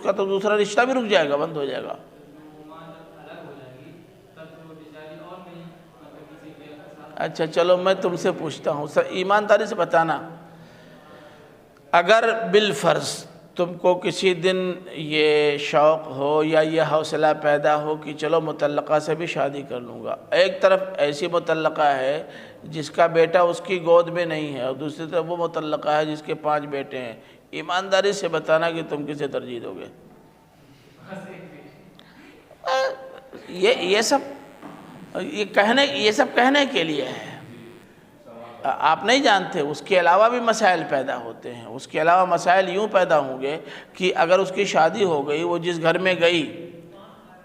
کا تو دوسرا رشتہ بھی رک جائے گا، بند ہو جائے گا۔ اچھا چلو میں تم سے پوچھتا ہوں، ایمانداری سے بتانا، اگر بالفرض تم کو کسی دن یہ شوق ہو یا یہ حوصلہ پیدا ہو کہ چلو مطلقہ سے بھی شادی کر لوں گا، ایک طرف ایسی مطلقہ ہے جس کا بیٹا اس کی گود میں نہیں ہے اور دوسری طرف وہ مطلقہ ہے جس کے 5 بیٹے ہیں، ایمانداری سے بتانا کہ تم کسے ترجیح دو گے؟ یہ سب کہنے کے لیے ہے، آپ نہیں جانتے اس کے علاوہ بھی مسائل پیدا ہوتے ہیں۔ اس کے علاوہ مسائل یوں پیدا ہوں گے کہ اگر اس کی شادی ہو گئی، وہ جس گھر میں گئی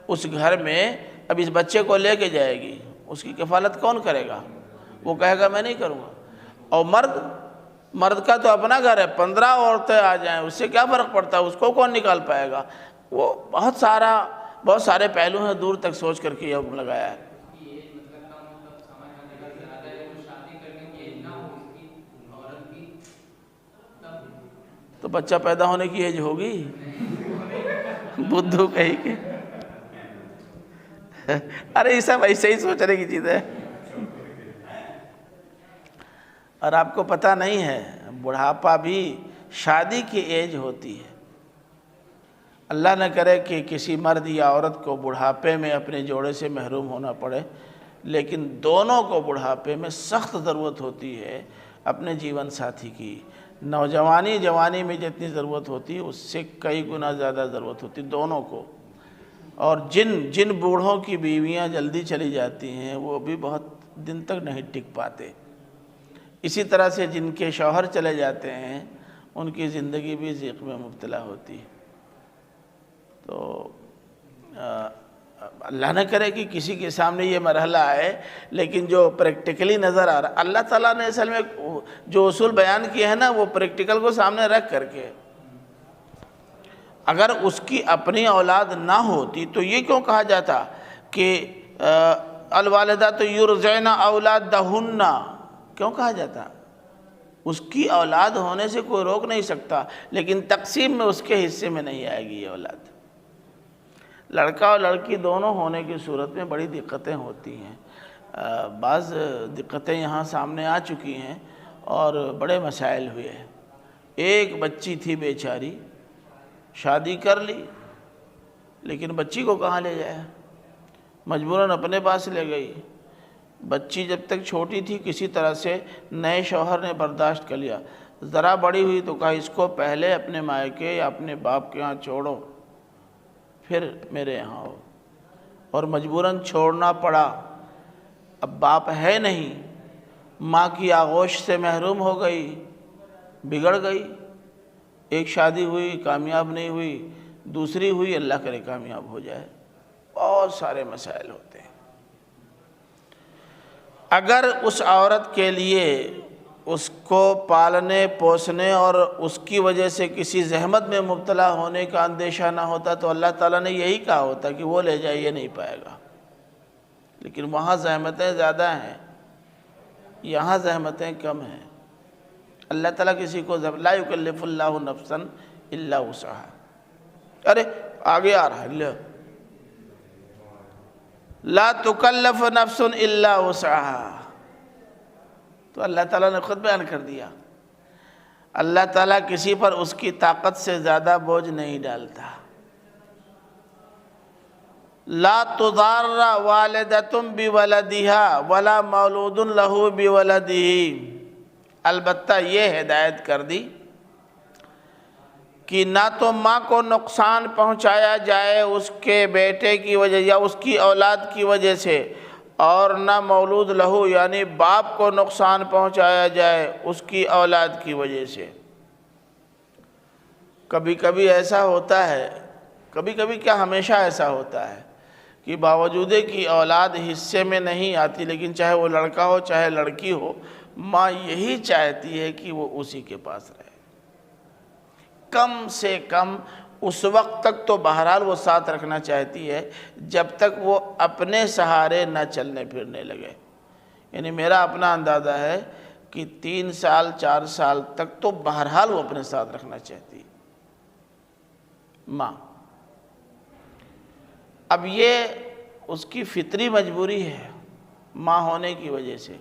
اس گھر میں اب اس بچے کو لے کے جائے گی، اس کی کفالت کون کرے گا؟ وہ کہے گا میں نہیں کروں گا۔ اور مرد کا تو اپنا گھر ہے، 15 عورتیں آ جائیں اس سے کیا فرق پڑتا ہے؟ اس کو کون نکال پائے گا؟ وہ بہت سارے پہلو ہیں، دور تک سوچ کر کے یہ حکم لگایا ہے۔ تو بچہ پیدا ہونے کی ایج ہوگی؟ بدھو کہیں کہ ارے یہ سب ایسے ہی سوچنے کی چیز ہے۔ اور آپ کو پتہ نہیں ہے بڑھاپا بھی شادی کی ایج ہوتی ہے۔ اللہ نہ کرے کہ کسی مرد یا عورت کو بڑھاپے میں اپنے جوڑے سے محروم ہونا پڑے، لیکن دونوں کو بڑھاپے میں سخت ضرورت ہوتی ہے اپنے جیون ساتھی کی۔ جوانی میں جتنی ضرورت ہوتی ہے اس سے کئی گنا زیادہ ضرورت ہوتی ہے دونوں کو۔ اور جن بوڑھوں کی بیویاں جلدی چلی جاتی ہیں وہ بھی بہت دن تک نہیں ٹک پاتے، اسی طرح سے جن کے شوہر چلے جاتے ہیں ان کی زندگی بھی ضیق میں مبتلا ہوتی ہے۔ تو اللہ نہ کرے کہ کسی کے سامنے یہ مرحلہ آئے، لیکن جو پریکٹیکلی نظر آ رہا، اللہ تعالیٰ نے اصل میں جو اصول بیان کیے ہیں نا وہ پریکٹیکل کو سامنے رکھ کر کے، اگر اس کی اپنی اولاد نہ ہوتی تو یہ کیوں کہا جاتا کہ الوالدات یرضعن اولادہن، کیوں کہا جاتا؟ اس کی اولاد ہونے سے کوئی روک نہیں سکتا، لیکن تقسیم میں اس کے حصے میں نہیں آئے گی یہ اولاد۔ لڑکا اور لڑکی دونوں ہونے کی صورت میں بڑی دقتیں ہوتی ہیں، بعض دقتیں یہاں سامنے آ چکی ہیں اور بڑے مسائل ہوئے ہیں۔ ایک بچی تھی بیچاری، شادی کر لی لیکن بچی کو کہاں لے جائے؟ مجبوراً اپنے پاس لے گئی۔ بچی جب تک چھوٹی تھی کسی طرح سے نئے شوہر نے برداشت کر لیا، ذرا بڑی ہوئی تو کہا اس کو پہلے اپنے مائکے یا اپنے باپ کے ہاں چھوڑو پھر میرے یہاں ہو، اور مجبوراً چھوڑنا پڑا۔ اب باپ ہے نہیں، ماں کی آغوش سے محروم ہو گئی، بگڑ گئی۔ ایک شادی ہوئی کامیاب نہیں ہوئی، دوسری ہوئی اللہ کرے کامیاب ہو جائے، بہت سارے مسائل ہوتے ہیں۔ اگر اس عورت کے لیے اس کو پالنے پوسنے اور اس کی وجہ سے کسی زحمت میں مبتلا ہونے کا اندیشہ نہ ہوتا تو اللہ تعالیٰ نے یہی کہا ہوتا کہ وہ لے جائے، یہ نہیں پائے گا۔ لیکن وہاں زحمتیں زیادہ ہیں، یہاں زحمتیں کم ہیں۔ اللہ تعالیٰ کسی کو لا یکلف اللہ نفسا الا وسعها، ارے آگے آ رہا ہے، لا تکلف نفس الا وسعها، تو اللہ تعالیٰ نے خود بیان کر دیا۔ اللہ تعالیٰ کسی پر اس کی طاقت سے زیادہ بوجھ نہیں ڈالتا۔ لا تضار والدتم بولدها ولا مولود له بولده، البتہ یہ ہدایت کر دی کہ نہ تو ماں کو نقصان پہنچایا جائے اس کے بیٹے کی وجہ یا اس کی اولاد کی وجہ سے، اور نہ مولود لہو یعنی باپ کو نقصان پہنچایا جائے اس کی اولاد کی وجہ سے۔ کبھی کبھی ایسا ہوتا ہے، کبھی کبھی کیا ہمیشہ ایسا ہوتا ہے کہ باوجود کہ اولاد حصے میں نہیں آتی، لیکن چاہے وہ لڑکا ہو چاہے لڑکی ہو، ماں یہی چاہتی ہے کہ وہ اسی کے پاس رہے، کم سے کم اس وقت تک تو بہرحال وہ ساتھ رکھنا چاہتی ہے جب تک وہ اپنے سہارے نہ چلنے پھرنے لگے۔ یعنی میرا اپنا اندازہ ہے کہ 3 سال 4 سال تک تو بہرحال وہ اپنے ساتھ رکھنا چاہتی ہے ماں۔ اب یہ اس کی فطری مجبوری ہے ماں ہونے کی وجہ سے۔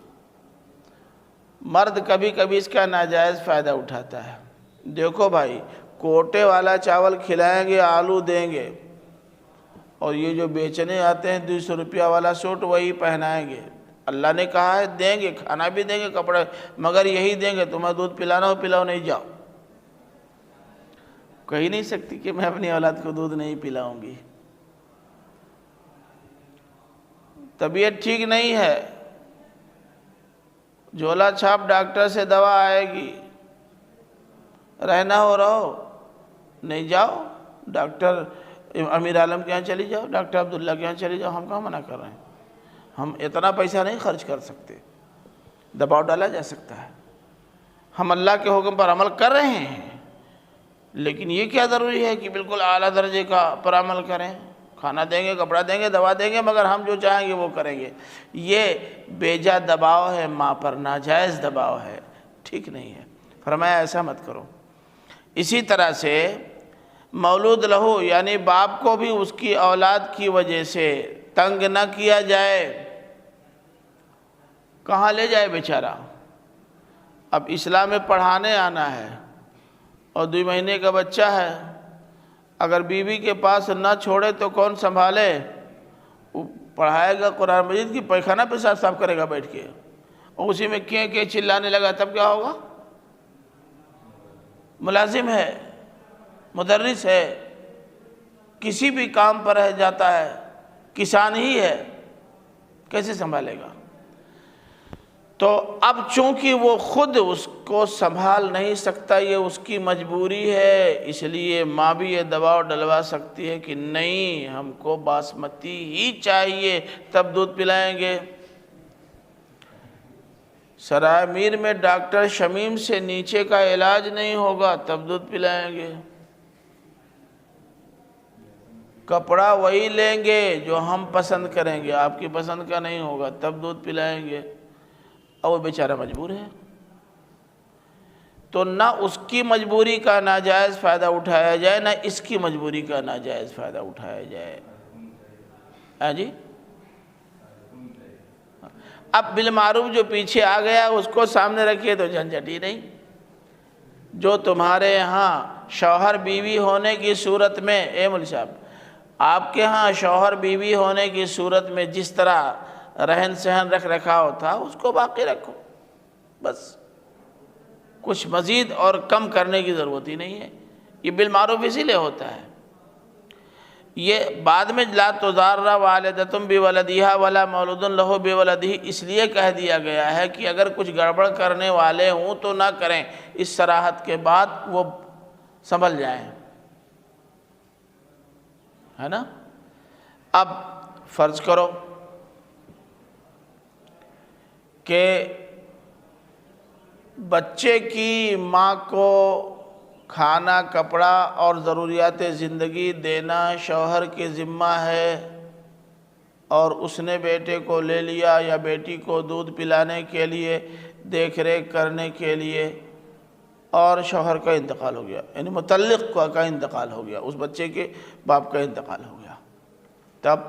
مرد کبھی کبھی اس کا ناجائز فائدہ اٹھاتا ہے۔ دیکھو بھائی، کوٹے والا چاول کھلائیں گے، آلو دیں گے، اور یہ جو بیچنے آتے ہیں 200 روپیہ والا سوٹ وہی پہنائیں گے۔ اللہ نے کہا ہے دیں گے، کھانا بھی دیں گے، کپڑے، مگر یہی دیں گے، تمہیں دودھ پلانا ہو پلاؤ، نہیں جاؤ۔ کہہ نہیں سکتی کہ میں اپنی اولاد کو دودھ نہیں پلاؤں گی۔ طبیعت ٹھیک نہیں ہے، جھولا چھاپ ڈاکٹر سے دوا آئے گی، رہنا ہو رہو، نہیں جاؤ، ڈاکٹر امیر عالم کے یہاں چلی جاؤ، ڈاکٹر عبداللہ کے یہاں چلی جاؤ۔ ہم کہاں منع کر رہے ہیں، ہم اتنا پیسہ نہیں خرچ کر سکتے، دباؤ ڈالا جا سکتا ہے، ہم اللہ کے حکم پر عمل کر رہے ہیں، لیکن یہ کیا ضروری ہے کہ بالکل اعلیٰ درجے کا پر عمل کریں، کھانا دیں گے، کپڑا دیں گے، دوا دیں گے، مگر ہم جو چاہیں گے وہ کریں گے۔ یہ بیجا دباؤ ہے ماں پر، ناجائز دباؤ ہے، ٹھیک نہیں ہے۔ فرمایا ایسا مت کرو۔ اسی طرح سے مولود لہو یعنی باپ کو بھی اس کی اولاد کی وجہ سے تنگ نہ کیا جائے۔ کہاں لے جائے بیچارہ؟ اب اسلام میں پڑھانے آنا ہے اور 2 مہینے کا بچہ ہے، اگر بیوی کے پاس نہ چھوڑے تو کون سنبھالے؟ وہ پڑھائے گا قرآن مجید کی، پیخانہ پیشاب صاف کرے گا بیٹھ کے، اور اسی میں کیں چلانے لگا، تب کیا ہوگا؟ ملازم ہے، مدرس ہے، کسی بھی کام پر رہ جاتا ہے، کسان ہی ہے، کیسے سنبھالے گا؟ تو اب چونکہ وہ خود اس کو سنبھال نہیں سکتا، یہ اس کی مجبوری ہے، اس لیے ماں بھی یہ دباؤ ڈلوا سکتی ہے کہ نہیں، ہم کو باسمتی ہی چاہیے، تب دودھ پلائیں گے۔ سرائے میر میں ڈاکٹر شمیم سے نیچے کا علاج نہیں ہوگا، تب دودھ پلائیں گے۔ کپڑا وہی لیں گے جو ہم پسند کریں گے، آپ کی پسند کا نہیں ہوگا، تب دودھ پلائیں گے۔ اور وہ بیچارہ مجبور ہے، تو نہ اس کی مجبوری کا ناجائز فائدہ اٹھایا جائے، نہ اس کی مجبوری کا ناجائز فائدہ اٹھایا جائے۔ ہاں جی، اب بالمعروف جو پیچھے آ گیا اس کو سامنے رکھیے تو جھنجھٹ ہی نہیں۔ جو تمہارے یہاں شوہر بیوی ہونے کی صورت میں، اے مولوی صاحب، آپ کے ہاں شوہر بیوی ہونے کی صورت میں جس طرح رہن سہن رکھ رکھاؤ تھا اس کو باقی رکھو، بس کچھ مزید اور کم کرنے کی ضرورت ہی نہیں ہے۔ یہ بالمعروف اسی لیے ہوتا ہے۔ یہ بعد میں لا تضار والدتم بولدہا ولا مولود لہ بولدہ اس لیے کہہ دیا گیا ہے کہ اگر کچھ گڑبڑ کرنے والے ہوں تو نہ کریں، اس صراحت کے بعد وہ سنبھل جائیں، ہے نا۔ اب فرض کرو کہ بچے کی ماں کو کھانا، کپڑا اور ضروریات زندگی دینا شوہر کے ذمہ ہے، اور اس نے بیٹے کو لے لیا یا بیٹی کو دودھ پلانے کے لیے، دیکھ ریکھ کرنے کے لیے، اور شوہر کا انتقال ہو گیا، یعنی متعلق کا انتقال ہو گیا، اس بچے کے باپ کا انتقال ہو گیا، تب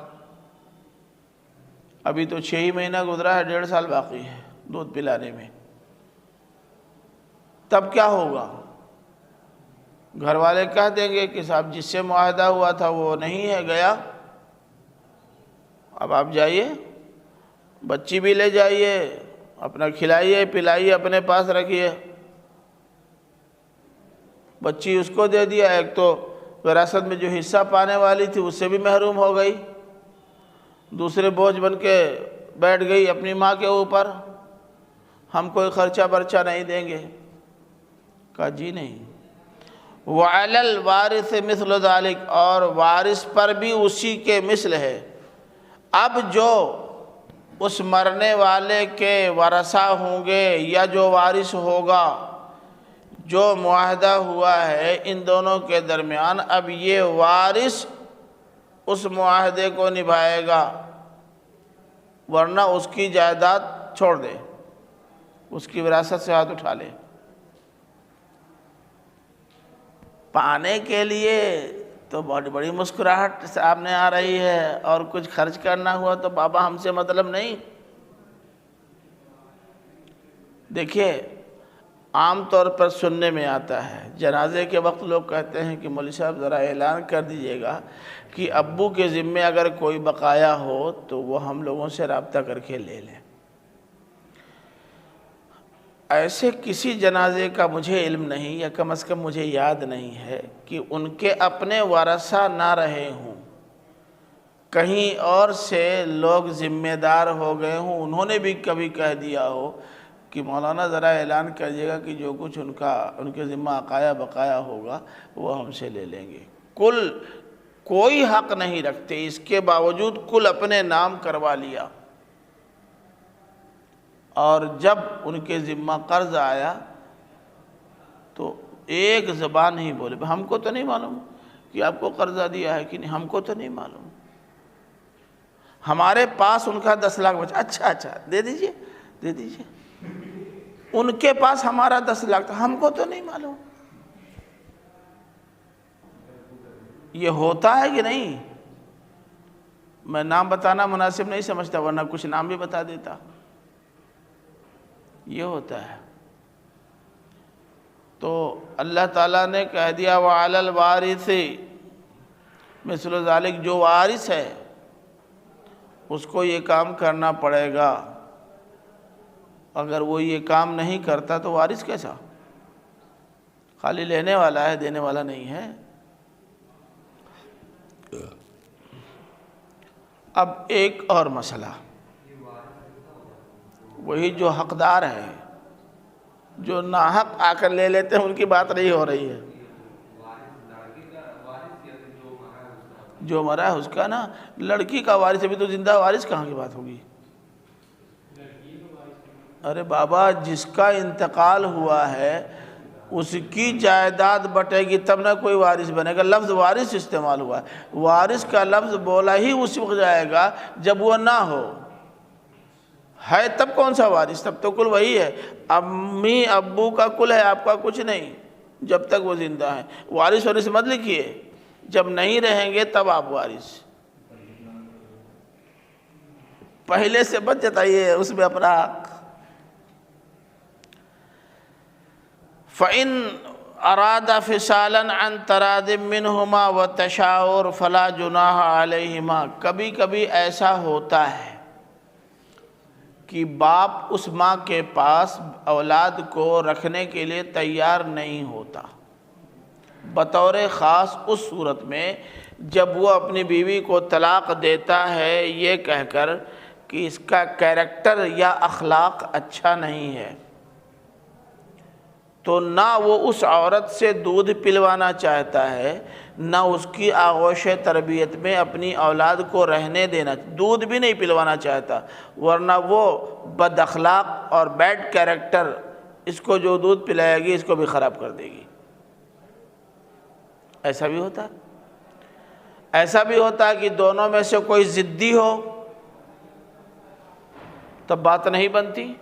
ابھی تو 6 ہی مہینہ گزرا ہے، 1.5 سال باقی ہے دودھ پلانے میں، تب کیا ہوگا؟ گھر والے کہہ دیں گے کہ صاحب جس سے معاہدہ ہوا تھا وہ نہیں ہے، گیا، اب آپ جائیے، بچی بھی لے جائیے، اپنا کھلائیے پلائیے، اپنے پاس رکھیے۔ بچی اس کو دے دیا، ایک تو وراثت میں جو حصہ پانے والی تھی اس سے بھی محروم ہو گئی، دوسرے بوجھ بن کے بیٹھ گئی اپنی ماں کے اوپر، ہم کوئی خرچہ برچہ نہیں دیں گے۔ کہا جی نہیں۔ وَعَلَى الْوَارِثِ مِثْلُ ذَلِكَ، اور وارث پر بھی اسی کے مثل ہے۔ اب جو اس مرنے والے کے ورثہ ہوں گے یا جو وارث ہوگا، جو معاہدہ ہوا ہے ان دونوں کے درمیان، اب یہ وارث اس معاہدے کو نبھائے گا، ورنہ اس کی جائیداد چھوڑ دے، اس کی وراثت سے ہاتھ اٹھا لے۔ پانے کے لیے تو بہت بڑی مسکراہٹ سامنے آ رہی ہے، اور کچھ خرچ کرنا ہوا تو بابا ہم سے مطلب نہیں۔ دیکھیے عام طور پر سننے میں آتا ہے، جنازے کے وقت لوگ کہتے ہیں کہ مولوی صاحب ذرا اعلان کر دیجئے گا کہ ابو کے ذمے اگر کوئی بقایا ہو تو وہ ہم لوگوں سے رابطہ کر کے لے لیں۔ ایسے کسی جنازے کا مجھے علم نہیں، یا کم از کم مجھے یاد نہیں ہے کہ ان کے اپنے ورثہ نہ رہے ہوں، کہیں اور سے لوگ ذمہ دار ہو گئے ہوں، انہوں نے بھی کبھی کہہ دیا ہو کہ مولانا ذرا اعلان کریے گا کہ جو کچھ ان کے ذمہ عقایا بقایا ہوگا وہ ہم سے لے لیں گے۔ کل کوئی حق نہیں رکھتے، اس کے باوجود کل اپنے نام کروا لیا، اور جب ان کے ذمہ قرض آیا تو ایک زبان ہی بولے، ہم کو تو نہیں معلوم کہ آپ کو قرضہ دیا ہے کہ نہیں، ہم کو تو نہیں معلوم، ہمارے پاس ان کا 10 لاکھ بچا، اچھا دے دیجئے دے دیجئے، ان کے پاس ہمارا 10 لاکھ تھا، ہم کو تو نہیں معلوم۔ یہ ہوتا ہے کہ نہیں؟ میں نام بتانا مناسب نہیں سمجھتا، ورنہ کچھ نام بھی بتا دیتا۔ یہ ہوتا ہے۔ تو اللہ تعالیٰ نے کہہ دیا وَعَلَى الْوَارِثِ مِثْلُ ذَلِكَ، جو وارث ہے اس کو یہ کام کرنا پڑے گا، اگر وہ یہ کام نہیں کرتا تو وارث کیسا؟ خالی لینے والا ہے، دینے والا نہیں ہے۔ اب ایک اور مسئلہ، وہی جو حقدار ہے، جو ناحق آ کر لے لیتے ہیں، ان کی بات نہیں ہو رہی ہے۔ جو مرا ہے اس کا نا، لڑکی کا وارث، ابھی تو زندہ وارث کہاں کی بات ہوگی؟ ارے بابا جس کا انتقال ہوا ہے اس کی جائیداد بٹے گی تب نہ کوئی وارث بنے گا۔ لفظ وارث استعمال ہوا ہے، وارث کا لفظ بولا ہی اس وقت جائے گا جب وہ نہ ہو، ہے تب کون سا وارث؟ تب تو کل وہی ہے، امی ابو کا کل ہے، آپ کا کچھ نہیں جب تک وہ زندہ ہیں۔ وارث ہونے سے مت لکھیے، جب نہیں رہیں گے تب آپ وارث۔ پہلے سے بچ جتائیے اس میں اپنا حق۔ فَإِنْ أَرَادَ فِصَالًا عَنْ تَرَادٍ مِّنْهُمَا وَتَشَاوُرٍ فَلَا جُنَاحَ عَلَيْهِمَا۔ کبھی کبھی ایسا ہوتا ہے کہ باپ اس ماں کے پاس اولاد کو رکھنے کے لیے تیار نہیں ہوتا، بطور خاص اس صورت میں جب وہ اپنی بیوی کو طلاق دیتا ہے یہ کہہ کر کہ اس کا کیریکٹر یا اخلاق اچھا نہیں ہے، تو نہ وہ اس عورت سے دودھ پلوانا چاہتا ہے، نہ اس کی آغوش تربیت میں اپنی اولاد کو رہنے دینا، دودھ بھی نہیں پلوانا چاہتا، ورنہ وہ بد اخلاق اور بیڈ کیریکٹر اس کو جو دودھ پلائے گی اس کو بھی خراب کر دے گی۔ ایسا بھی ہوتا ہے۔ ایسا بھی ہوتا ہے کہ دونوں میں سے کوئی ضدی ہو، تب بات نہیں بنتی،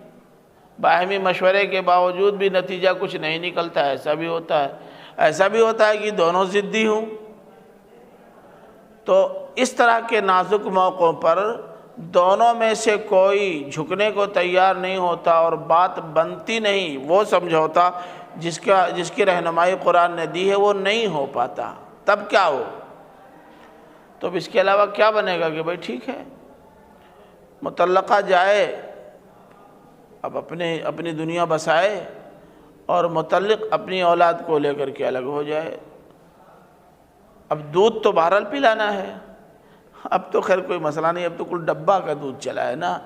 باہمی مشورے کے باوجود بھی نتیجہ کچھ نہیں نکلتا، ایسا بھی ہوتا ہے۔ ایسا بھی ہوتا ہے کہ دونوں ضدی ہوں، تو اس طرح کے نازک موقعوں پر دونوں میں سے کوئی جھکنے کو تیار نہیں ہوتا اور بات بنتی نہیں، وہ سمجھوتا جس کی رہنمائی قرآن نے دی ہے وہ نہیں ہو پاتا، تب کیا ہو؟ تو اب اس کے علاوہ کیا بنے گا کہ بھائی ٹھیک ہے مطلقہ جائے اب اپنی دنیا بسائے اور مطلق اپنی اولاد کو لے کر کے الگ ہو جائے۔ اب دودھ تو بہرحال پلانا ہے، اب تو خیر کوئی مسئلہ نہیں، اب تو کل ڈبہ کا دودھ چلا ہے نا،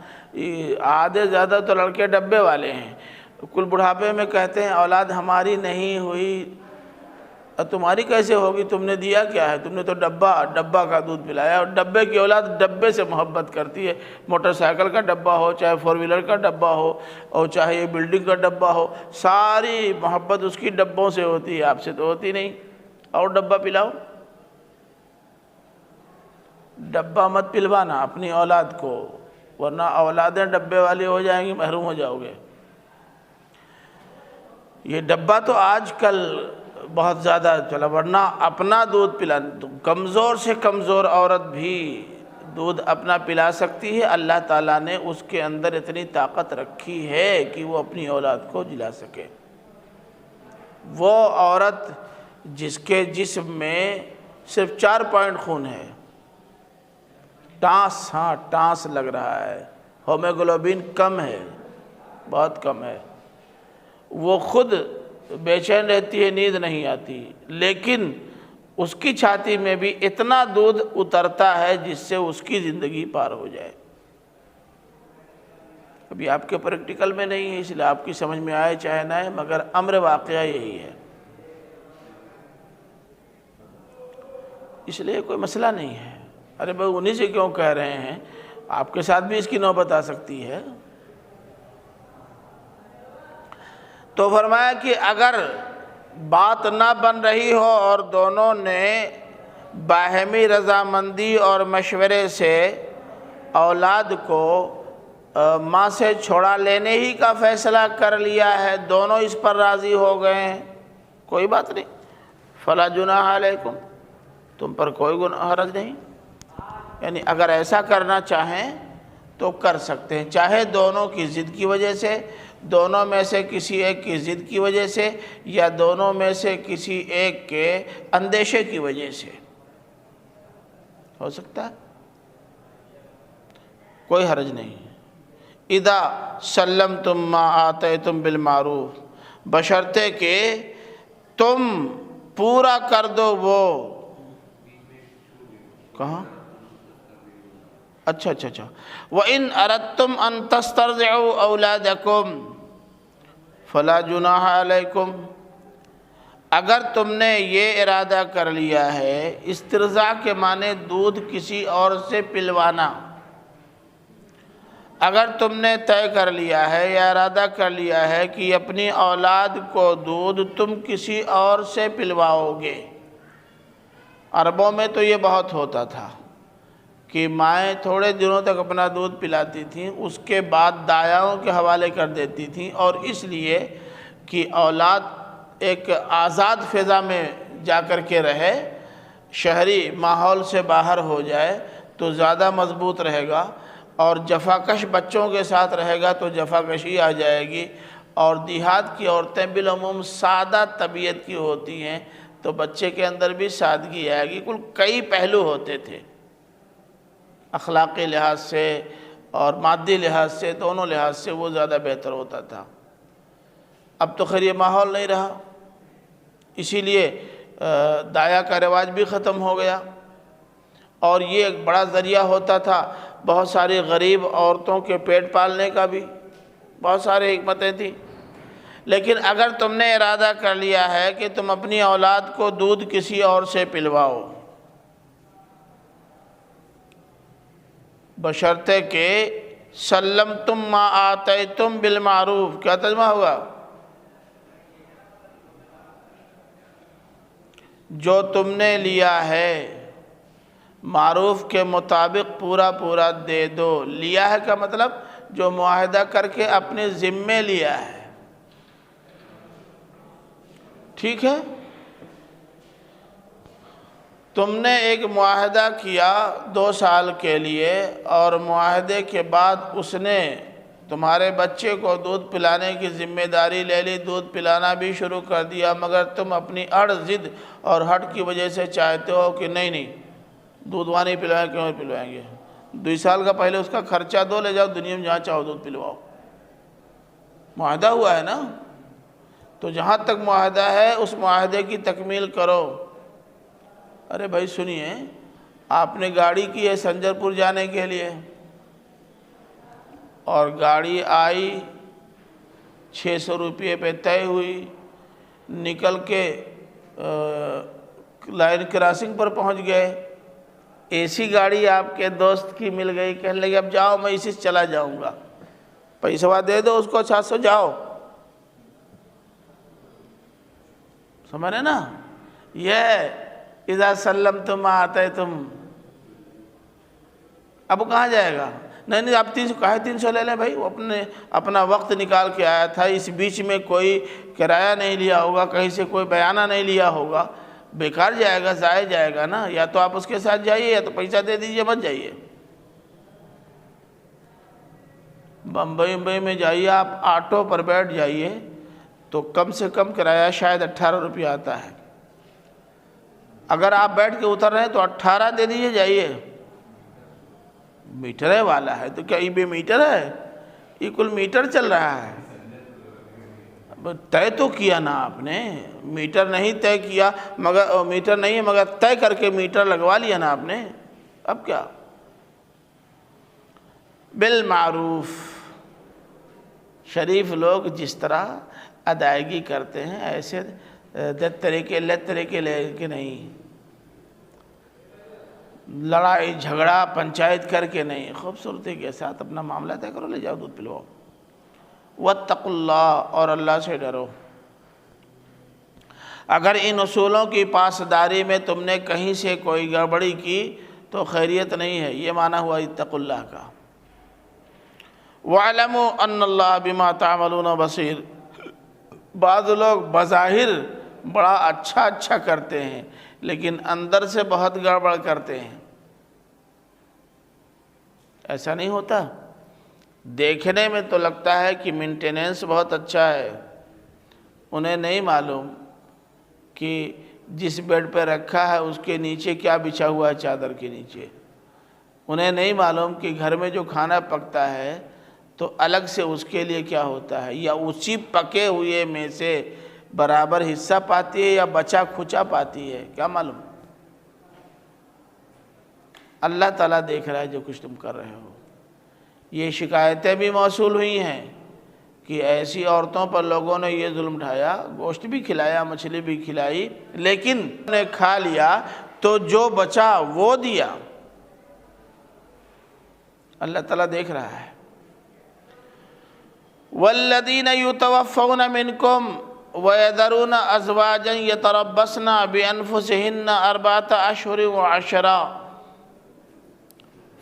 آدھے زیادہ تو لڑکے ڈبے والے ہیں، کل بڑھاپے میں کہتے ہیں اولاد ہماری نہیں ہوئی، تمہاری کیسے ہوگی، تم نے دیا کیا ہے، تم نے تو ڈبہ کا دودھ پلایا، اور ڈبے کی اولاد ڈبے سے محبت کرتی ہے، موٹر سائیکل کا ڈبہ ہو، چاہے فور ویلر کا ڈبہ ہو، اور چاہے یہ بلڈنگ کا ڈبہ ہو، ساری محبت اس کی ڈبوں سے ہوتی ہے، آپ سے تو ہوتی نہیں۔ اور ڈبہ پلاؤ، ڈبہ مت پلوانا اپنی اولاد کو، ورنہ اولادیں ڈبے والی ہو جائیں گی، محروم ہو جاؤ گے۔ یہ ڈبہ تو آج کل بہت زیادہ چلا، ورنہ اپنا دودھ پلانا، کمزور سے کمزور عورت بھی دودھ اپنا پلا سکتی ہے، اللہ تعالیٰ نے اس کے اندر اتنی طاقت رکھی ہے کہ وہ اپنی اولاد کو جلا سکے۔ وہ عورت جس کے جسم میں صرف 4 پوائنٹ خون ہے، ٹانس لگ رہا ہے، ہیموگلوبن کم ہے، بہت کم ہے، وہ خود بے چین رہتی ہے، نیند نہیں آتی، لیکن اس کی چھاتی میں بھی اتنا دودھ اترتا ہے جس سے اس کی زندگی پار ہو جائے۔ ابھی آپ کے پریکٹیکل میں نہیں ہے، اس لیے آپ کی سمجھ میں آئے چاہے نہ آئے، مگر امر واقعہ یہی ہے، اس لیے کوئی مسئلہ نہیں ہے۔ ارے بھائی انہی سے کیوں کہہ رہے ہیں، آپ کے ساتھ بھی اس کی نوبت آ سکتی ہے۔ تو فرمایا کہ اگر بات نہ بن رہی ہو اور دونوں نے باہمی رضامندی اور مشورے سے اولاد کو ماں سے چھوڑا لینے ہی کا فیصلہ کر لیا ہے، دونوں اس پر راضی ہو گئے ہیں، کوئی بات نہیں، فلا جناح علیکم، تم پر کوئی گناہ حرج نہیں، یعنی اگر ایسا کرنا چاہیں تو کر سکتے ہیں، چاہے دونوں کی ضد کی وجہ سے، دونوں میں سے کسی ایک کی ضد کی وجہ سے، یا دونوں میں سے کسی ایک کے اندیشے کی وجہ سے ہو سکتا ہے، کوئی حرج نہیں۔ اذا سلمتم ما آتیتم بالمعروف، بشرطے کہ تم پورا کر دو وہ، کہاں، اچھا وَإِنْ أَرَدْتُمْ أَن تَسْتَرْضِعُوا أَوْلَادَكُمْ فَلَا جُنَاحَ عَلَيْكُمْ، اگر تم نے یہ ارادہ کر لیا ہے، استرضاع کے معنی دودھ کسی اور سے پلوانا، اگر تم نے طے کر لیا ہے یا ارادہ کر لیا ہے کہ اپنی اولاد کو دودھ تم کسی اور سے پلواؤ گے، عربوں میں تو یہ بہت ہوتا تھا کہ مائیں تھوڑے دنوں تک اپنا دودھ پلاتی تھیں، اس کے بعد دایاؤں کے حوالے کر دیتی تھیں، اور اس لیے کہ اولاد ایک آزاد فضا میں جا کر کے رہے، شہری ماحول سے باہر ہو جائے تو زیادہ مضبوط رہے گا، اور جفاکش بچوں کے ساتھ رہے گا تو جفاکشی آ جائے گی، اور دیہات کی عورتیں بالعموم سادہ طبیعت کی ہوتی ہیں تو بچے کے اندر بھی سادگی آئے گی، کل کئی پہلو ہوتے تھے، اخلاقی لحاظ سے اور مادی لحاظ سے، دونوں لحاظ سے وہ زیادہ بہتر ہوتا تھا۔ اب تو خیر یہ ماحول نہیں رہا، اسی لیے دایا کا رواج بھی ختم ہو گیا، اور یہ ایک بڑا ذریعہ ہوتا تھا بہت ساری غریب عورتوں کے پیٹ پالنے کا بھی، بہت سارے حکمتیں تھیں۔ لیکن اگر تم نے ارادہ کر لیا ہے کہ تم اپنی اولاد کو دودھ کسی اور سے پلواؤ، بشرطے کہ سلمتم ما آتیتم بالمعروف، کیا ترجمہ ہوگا، جو تم نے لیا ہے معروف کے مطابق پورا دے دو۔ لیا ہے کا مطلب جو معاہدہ کر کے اپنے ذمے لیا ہے، ٹھیک ہے، تم نے ایک معاہدہ کیا 2 سال کے لیے، اور معاہدے کے بعد اس نے تمہارے بچے کو دودھ پلانے کی ذمہ داری لے لی، دودھ پلانا بھی شروع کر دیا، مگر تم اپنی اڑ ضد اور ہٹ کی وجہ سے چاہتے ہو کہ نہیں دودھ وہاں نہیں پلوائیں، کیوں نہیں پلوائیں گے، 2 سال کا پہلے اس کا خرچہ دو، لے جاؤ دنیا میں جہاں چاہو دودھ پلواؤ۔ معاہدہ ہوا ہے نا، تو جہاں تک معاہدہ ہے اس معاہدے کی تکمیل کرو۔ ارے بھائی سنیے، آپ نے گاڑی کی ہے سنجر پور جانے کے لیے، اور گاڑی آئی 600 روپے پہ طے ہوئی، نکل کے لائن کراسنگ پر پہنچ گئے، اے سی گاڑی آپ کے دوست کی مل گئی، کہنے لگے اب جاؤ میں اسی سے چلا جاؤں گا، پیسہ دے دو اس کو 700 جاؤ۔ سمجھ رہے نا؟ یہ اذا سلمتم آتیتم، اب وہ کہاں جائے گا؟ نہیں آپ 300 لے لیں بھائی، وہ اپنا وقت نکال کے آیا تھا، اس بیچ میں کوئی کرایہ نہیں لیا ہوگا، کہیں سے کوئی بیانہ نہیں لیا ہوگا، بیکار جائے گا، ضائع جائے گا نا۔ یا تو آپ اس کے ساتھ جائیے یا تو پیسہ دے دیجئے، مت جائیے۔ بمبئی میں جائیے آپ، آٹو پر بیٹھ جائیے تو کم سے کم کرایہ شاید 18 روپے آتا ہے، اگر آپ بیٹھ کے اتر رہے ہیں تو 18 دے دیجئے، جائیے۔ میٹر والا ہے تو کیا یہ بے میٹر ہے؟ یہ کل میٹر چل رہا ہے۔ طے تو کیا نا آپ نے، میٹر نہیں طے کیا، مگر میٹر نہیں ہے مگر طے کر کے میٹر لگوا لیا نا آپ نے، اب کیا؟ بالمعروف، شریف لوگ جس طرح ادائیگی کرتے ہیں ایسے لت طریقے لے کے نہیں، لڑائی جھگڑا پنچایت کر کے نہیں، خوبصورتی کے ساتھ اپنا معاملہ طے کرو، لے جاؤ دودھ پلواؤ۔ واتقوا اللہ، اور اللہ سے ڈرو۔ اگر ان اصولوں کی پاسداری میں تم نے کہیں سے کوئی گڑبڑی کی تو خیریت نہیں ہے، یہ معنی ہوا اتقوا اللہ کا۔ وَاعْلَمُوا أَنَّ اللَّهَ بِمَا تَعْمَلُونَ بَصِيرٌ، بعض لوگ بظاہر بڑا اچھا کرتے ہیں لیکن اندر سے بہت گڑبڑ کرتے ہیں، ایسا نہیں ہوتا؟ دیکھنے میں تو لگتا ہے کہ مینٹیننس بہت اچھا ہے، انہیں نہیں معلوم کہ جس بیڈ پہ رکھا ہے اس کے نیچے کیا بچھا ہوا ہے، چادر کے نیچے۔ انہیں نہیں معلوم کہ گھر میں جو کھانا پکتا ہے تو الگ سے اس کے لیے کیا ہوتا ہے، یا اسی پکے ہوئے میں سے برابر حصہ پاتی ہے یا بچا کھچا پاتی ہے، کیا معلوم؟ اللہ تعالیٰ دیکھ رہا ہے جو کچھ تم کر رہے ہو۔ یہ شکایتیں بھی موصول ہوئی ہیں کہ ایسی عورتوں پر لوگوں نے یہ ظلم ڈھایا، گوشت بھی کھلایا، مچھلی بھی کھلائی، لیکن انہوں نے کھا لیا تو جو بچا وہ دیا۔ اللہ تعالیٰ دیکھ رہا ہے۔ وَالَّذِينَ يُتَوَفَّوْنَ مِنْكُمْ وَيَذَرُونَ أَزْوَاجًا يَتَرَبَّصْنَ بِأَنفُسِهِنَّ 4 أَشْهُرٍ و10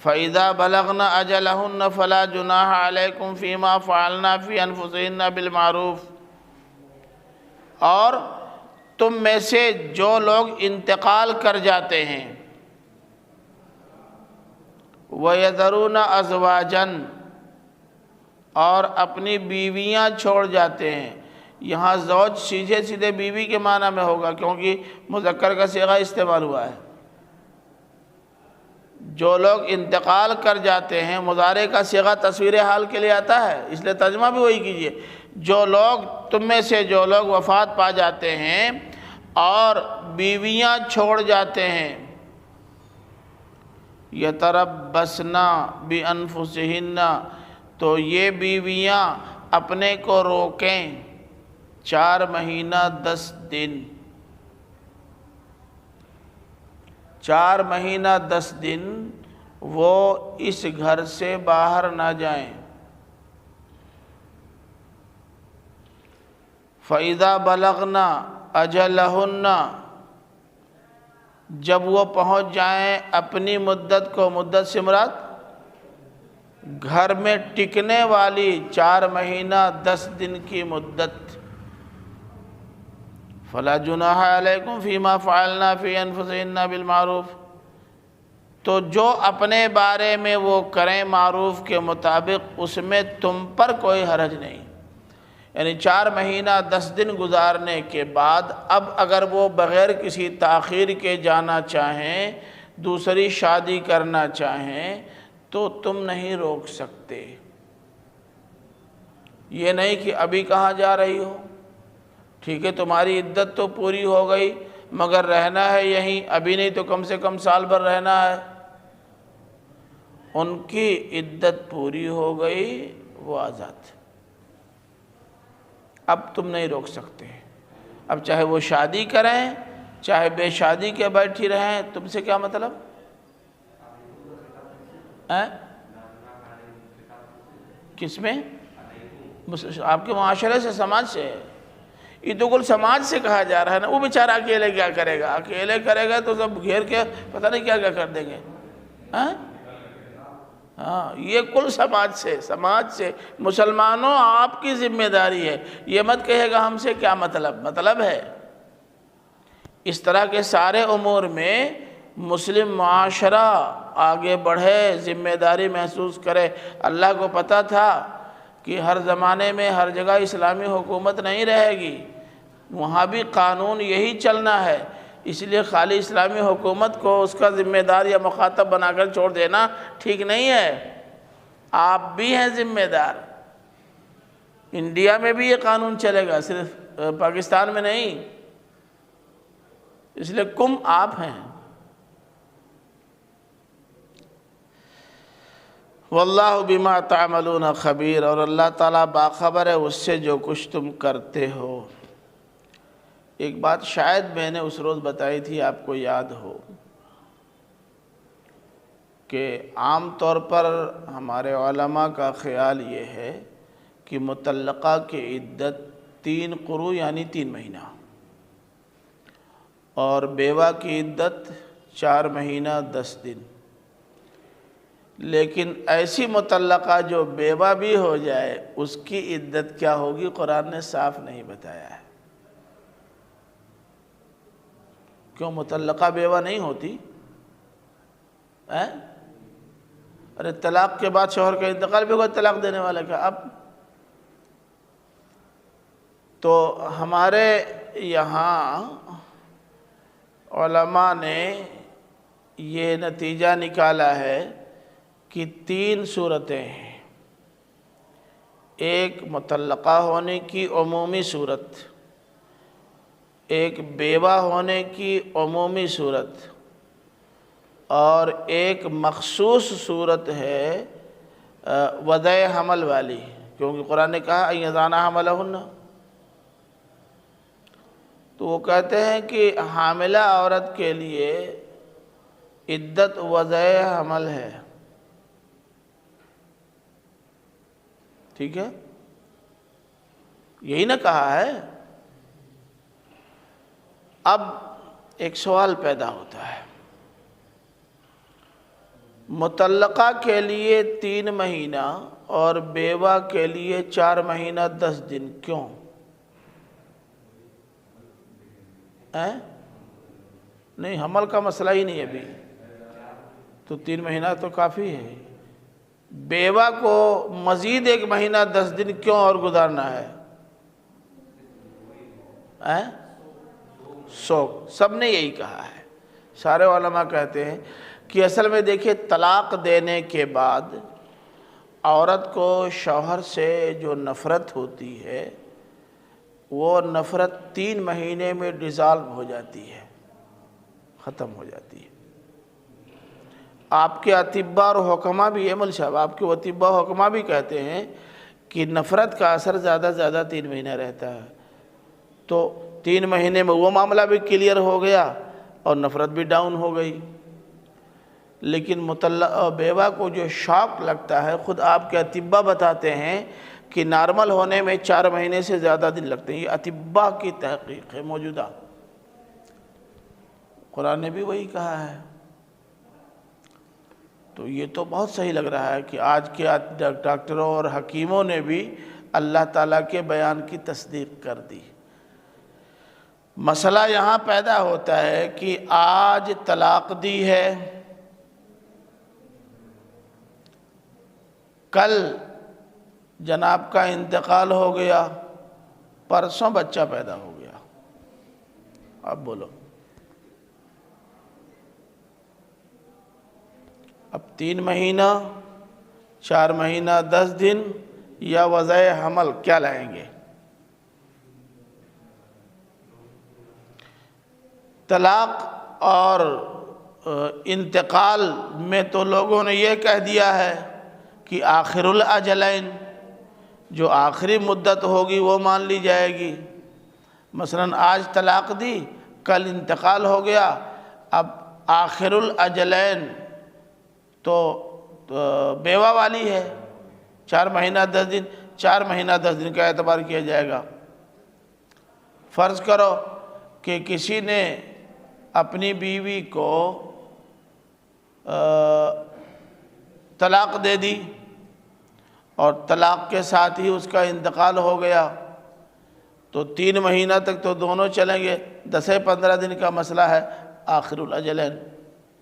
فَإِذَا بَلَغْنَ أَجَلَهُنَّ فَلَا جُنَاحَ عَلَيْكُمْ فِي مَا فَعَلْنَا فِي أَنفُسِهِنَّ بِالْمَعْرُوفِ، اور تم میں سے جو لوگ انتقال کر جاتے ہیں، وَيَذَرُونَ أَزْوَاجًا، اور اپنی بیویاں چھوڑ جاتے ہیں۔ یہاں زوج سیدھے بیوی کے معنی میں ہوگا کیونکہ مذکر کا صیغہ استعمال ہوا ہے۔ جو لوگ انتقال کر جاتے ہیں، مضارع کا صیغہ تصویر حال کے لیے آتا ہے، اس لیے ترجمہ بھی وہی کیجئے۔ جو لوگ تم میں سے جو لوگ وفات پا جاتے ہیں اور بیویاں چھوڑ جاتے ہیں، یتربصن بانفسہن، تو یہ بیویاں اپنے کو روکیں 4 مہینہ 10 دن، 4 مہینہ 10 دن وہ اس گھر سے باہر نہ جائیں۔ فَإِذَا بَلَغْنَا أَجَلَهُنَّ، جب وہ پہنچ جائیں اپنی مدت کو، مدت سے مراد گھر میں ٹکنے والی 4 مہینہ 10 دن کی مدت، فَلَا جُنَاحَ عَلَيْكُمْ فِي مَا فَعَلْنَا فِي أَنفُسِهِنَّ بِالْمَعْرُوفِ، تو جو اپنے بارے میں وہ کریں معروف کے مطابق، اس میں تم پر کوئی حرج نہیں۔ یعنی 4 مہینہ 10 دن گزارنے کے بعد اب اگر وہ بغیر کسی تاخیر کے جانا چاہیں، دوسری شادی کرنا چاہیں، تو تم نہیں روک سکتے۔ یہ نہیں کہ ابھی کہاں جا رہی ہو، ٹھیک ہے تمہاری عدت تو پوری ہو گئی مگر رہنا ہے یہیں، ابھی نہیں تو کم سے کم سال بھر رہنا ہے۔ ان کی عدت پوری ہو گئی، وہ آزاد، اب تم نہیں روک سکتے۔ اب چاہے وہ شادی کریں چاہے بے شادی کے بیٹھی رہیں، تم سے کیا مطلب؟ کس میں؟ آپ کے معاشرے سے، سماج سے؟ یہ تو کل سماج سے کہا جا رہا ہے نا۔ وہ بیچارہ اکیلے کیا کرے گا؟ اکیلے کرے گا تو سب گھیر کے پتہ نہیں کیا کیا کر دیں گے۔ ہاں، یہ کل سماج سے مسلمانوں آپ کی ذمہ داری ہے۔ یہ مت کہے گا ہم سے کیا مطلب ہے۔ اس طرح کے سارے امور میں مسلم معاشرہ آگے بڑھے، ذمہ داری محسوس کرے۔ اللہ کو پتہ تھا کہ ہر زمانے میں ہر جگہ اسلامی حکومت نہیں رہے گی، وہاں بھی قانون یہی چلنا ہے، اس لیے خالی اسلامی حکومت کو اس کا ذمہ دار یا مخاطب بنا کر چھوڑ دینا ٹھیک نہیں ہے۔ آپ بھی ہیں ذمہ دار۔ انڈیا میں بھی یہ قانون چلے گا، صرف پاکستان میں نہیں، اس لیے آپ ہیں۔ واللہ بما تعملون خبیر، اور اللہ تعالیٰ باخبر ہے اس سے جو کچھ تم کرتے ہو۔ ایک بات شاید میں نے اس روز بتائی تھی، آپ کو یاد ہو، کہ عام طور پر ہمارے علماء کا خیال یہ ہے کہ مطلقہ کی عدت 3 قروء یعنی 3 مہینہ، اور بیوہ کی عدت 4 مہینہ 10 دن۔ لیکن ایسی مطلقہ جو بیوہ بھی ہو جائے اس کی عدت کیا ہوگی قرآن نے صاف نہیں بتایا ہے۔ کیوں مطلقہ بیوہ نہیں ہوتی؟ ارے طلاق کے بعد شوہر کا انتقال بھی ہوگا، طلاق دینے والا کا اب تو ہمارے یہاں علماء نے یہ نتیجہ نکالا ہے کہ 3 صورتیں ہیں۔ ایک مطلقہ ہونے کی عمومی صورت، ایک بیوہ ہونے کی عمومی صورت، اور ایک مخصوص صورت ہے وضع حمل والی، کیونکہ قرآن نے کہا ان یضعن حملہن۔ تو وہ کہتے ہیں کہ حاملہ عورت کے لیے عدت وضع حمل ہے، ٹھیک ہے، یہی نہ کہا ہے۔ اب ایک سوال پیدا ہوتا ہے، مطلقہ کے لیے 3 مہینہ اور بیوہ کے لیے 4 مہینہ 10 دن کیوں؟ نہیں، حمل کا مسئلہ ہی نہیں ابھی تو 3 مہینہ تو کافی ہے۔ بیوہ کو مزید 1 مہینہ 10 دن کیوں اور گزارنا ہے؟ سوگ، سب نے یہی کہا ہے، سارے علماء کہتے ہیں کہ اصل میں دیکھیں طلاق دینے کے بعد عورت کو شوہر سے جو نفرت ہوتی ہے وہ نفرت 3 مہینے میں ڈیزالو ہو جاتی ہے، ختم ہو جاتی ہے۔ آپ کے اطباء اور حکماء بھی، مول صاحب آپ کے اطباء و حکماء بھی کہتے ہیں کہ نفرت کا اثر زیادہ سے زیادہ 3 مہینہ رہتا ہے، تو 3 مہینے میں وہ معاملہ بھی کلیئر ہو گیا اور نفرت بھی ڈاؤن ہو گئی۔ لیکن مطلقہ بیوہ کو جو شاک لگتا ہے، خود آپ کے اطباء بتاتے ہیں کہ نارمل ہونے میں 4 مہینے سے زیادہ دن لگتے ہیں۔ یہ اطباء کی تحقیق ہے موجودہ، قرآن نے بھی وہی کہا ہے۔ تو یہ تو بہت صحیح لگ رہا ہے کہ آج کے ڈاکٹروں اور حکیموں نے بھی اللہ تعالیٰ کے بیان کی تصدیق کر دی۔ مسئلہ یہاں پیدا ہوتا ہے کہ آج طلاق دی ہے، کل جناب کا انتقال ہو گیا، پرسوں بچہ پیدا ہو گیا، اب بولو اب 3 مہینہ 4 مہینہ 10 دن یا وضع حمل کیا لائیں گے؟ طلاق اور انتقال میں تو لوگوں نے یہ کہہ دیا ہے کہ آخر الاجلین، جو آخری مدت ہوگی وہ مان لی جائے گی۔ مثلا آج طلاق دی، کل انتقال ہو گیا، اب آخر الاجلین تو بیوہ والی ہے، 4 مہینہ 10 دن، 4 مہینہ 10 دن کا اعتبار کیا جائے گا۔ فرض کرو کہ کسی نے اپنی بیوی کو طلاق دے دی اور طلاق کے ساتھ ہی اس کا انتقال ہو گیا، تو 3 مہینہ تک تو دونوں چلیں گے، 10-15 دن کا مسئلہ ہے، آخر الاجلین،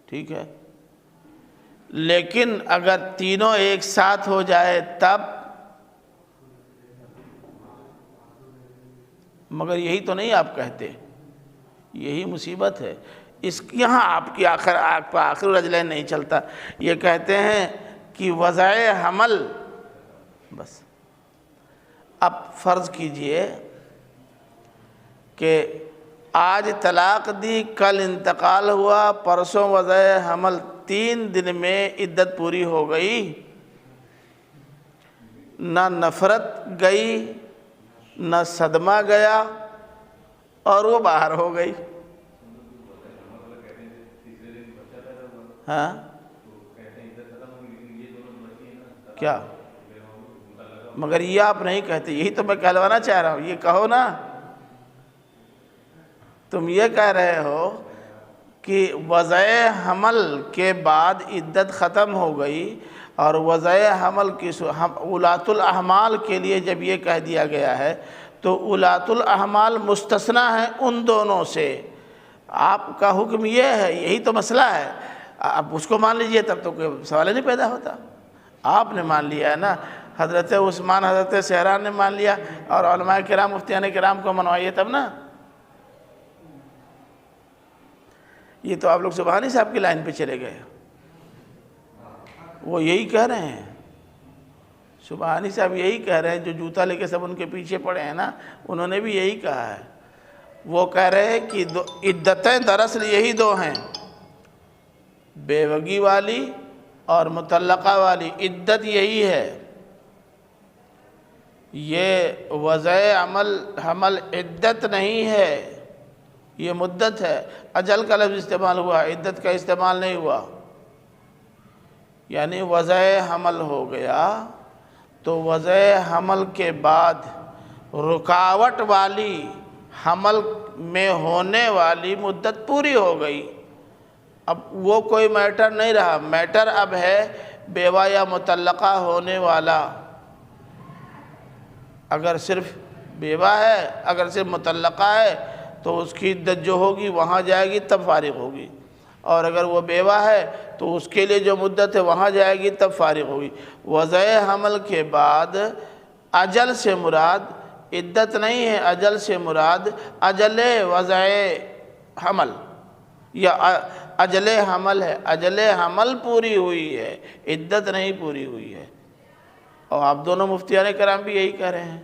ٹھیک ہے۔ لیکن اگر تینوں ایک ساتھ ہو جائے تب، مگر یہی تو نہیں آپ کہتے، یہی مصیبت ہے۔ یہاں آپ کی آخر الاجلین نہیں چلتا، یہ کہتے ہیں کہ وضع حمل بس۔ اب فرض کیجئے کہ آج طلاق دی، کل انتقال ہوا، پرسوں وضع حمل، 3 دن میں عدت پوری ہو گئی، نہ نفرت گئی نہ صدمہ گیا اور وہ باہر ہو گئی۔ ہاں کیا؟ مگر یہ آپ نہیں کہتے، یہی تو میں کہلوانا چاہ رہا ہوں، یہ کہو نا۔ تم یہ کہہ رہے ہو کہ وضع حمل کے بعد عدت ختم ہو گئی، اور وضع حمل کی اولاۃ الاحمال کے لیے جب یہ کہہ دیا گیا ہے تو اولاۃ الاحمال مستثنیٰ ہیں ان دونوں سے۔ آپ کا حکم یہ ہے، یہی تو مسئلہ ہے، اب اس کو مان لیجئے، تب تو کوئی سوال ہی نہیں پیدا ہوتا۔ آپ نے مان لیا ہے نا، حضرت عثمان، حضرت سہران نے مان لیا، اور علماء کرام، مفتیان کرام کو منوائیے تب نا۔ یہ تو آپ لوگ سبحانی صاحب کی لائن پہ چلے گئے، وہ یہی کہہ رہے ہیں، سبحانی صاحب یہی کہہ رہے ہیں، جو جوتا لے کے سب ان کے پیچھے پڑے ہیں نا، انہوں نے بھی یہی کہا ہے۔ وہ کہہ رہے ہیں کہ عدتیں دراصل یہی 2 ہیں، بیوگی والی اور مطلقہ والی عدت یہی ہے۔ یہ وضع حمل عدت نہیں ہے، یہ مدت ہے۔ اجل کا لفظ استعمال ہوا، عدت کا استعمال نہیں ہوا۔ یعنی وضع حمل ہو گیا تو وضع حمل کے بعد رکاوٹ والی، حمل میں ہونے والی مدت پوری ہو گئی، اب وہ کوئی میٹر نہیں رہا۔ میٹر اب ہے بیوہ یا مطلقہ ہونے والا۔ اگر صرف بیوہ ہے، اگر صرف مطلقہ ہے تو اس کی عدت جو ہوگی وہاں جائے گی تب فارغ ہوگی، اور اگر وہ بیوہ ہے تو اس کے لیے جو مدت ہے وہاں جائے گی تب فارغ ہوگی۔ وضع حمل کے بعد اجل سے مراد عدت نہیں ہے، اجل سے مراد اجل وضع حمل یا اجل حمل ہے، اجل حمل پوری ہوئی ہے، عدت نہیں پوری ہوئی ہے۔ اور آپ دونوں مفتیان کرام بھی یہی کہہ رہے ہیں۔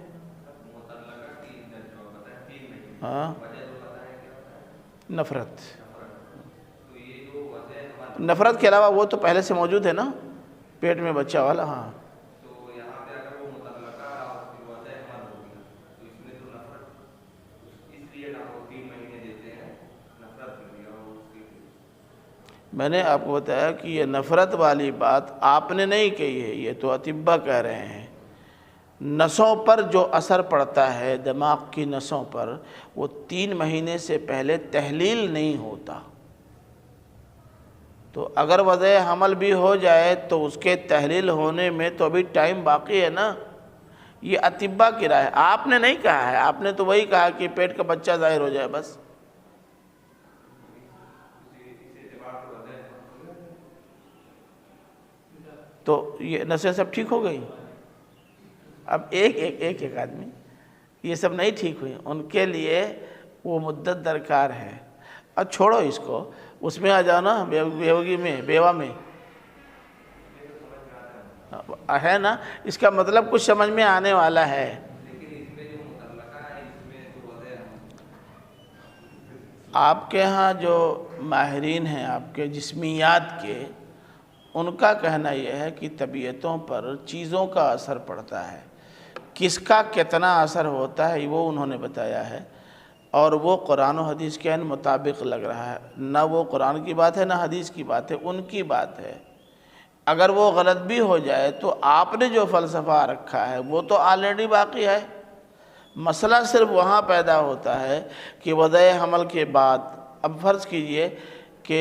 ہاں، نفرت، نفرت کے علاوہ وہ تو پہلے سے موجود ہے نا، پیٹ میں بچہ والا۔ ہاں، میں نے آپ کو بتایا کہ یہ نفرت والی بات آپ نے نہیں کہی ہے، یہ تو اطباء کہہ رہے ہیں۔ نسوں پر جو اثر پڑتا ہے، دماغ کی نسوں پر، وہ 3 مہینے سے پہلے تحلیل نہیں ہوتا۔ تو اگر وضع حمل بھی ہو جائے تو اس کے تحلیل ہونے میں تو ابھی ٹائم باقی ہے نا۔ یہ اطباء کی رائے ہے، آپ نے نہیں کہا ہے۔ آپ نے تو وہی کہا کہ پیٹ کا بچہ ظاہر ہو جائے بس۔ تو یہ نسیں سب ٹھیک ہو گئی۔ اب ایک آدمی، یہ سب نہیں ٹھیک ہوئی، ان کے لیے وہ مدت درکار ہے۔ اب چھوڑو اس کو، اس میں آ جاؤ نا، بیوگی میں، بیوہ میں۔ ہے نا، اس کا مطلب کچھ سمجھ میں آنے والا ہے۔ آپ کے ہاں جو ماہرین ہیں آپ کے جسمیات کے، ان کا کہنا یہ ہے کہ طبیعتوں پر چیزوں کا اثر پڑتا ہے، کس کا کتنا اثر ہوتا ہے وہ انہوں نے بتایا ہے، اور وہ قرآن و حدیث کے مطابق لگ رہا ہے، نہ وہ قرآن کی بات ہے نہ حدیث کی بات ہے، ان کی بات ہے۔ اگر وہ غلط بھی ہو جائے تو آپ نے جو فلسفہ رکھا ہے وہ تو آلریڈی باقی ہے۔ مسئلہ صرف وہاں پیدا ہوتا ہے کہ وضع حمل کے بعد، اب فرض کیجئے کہ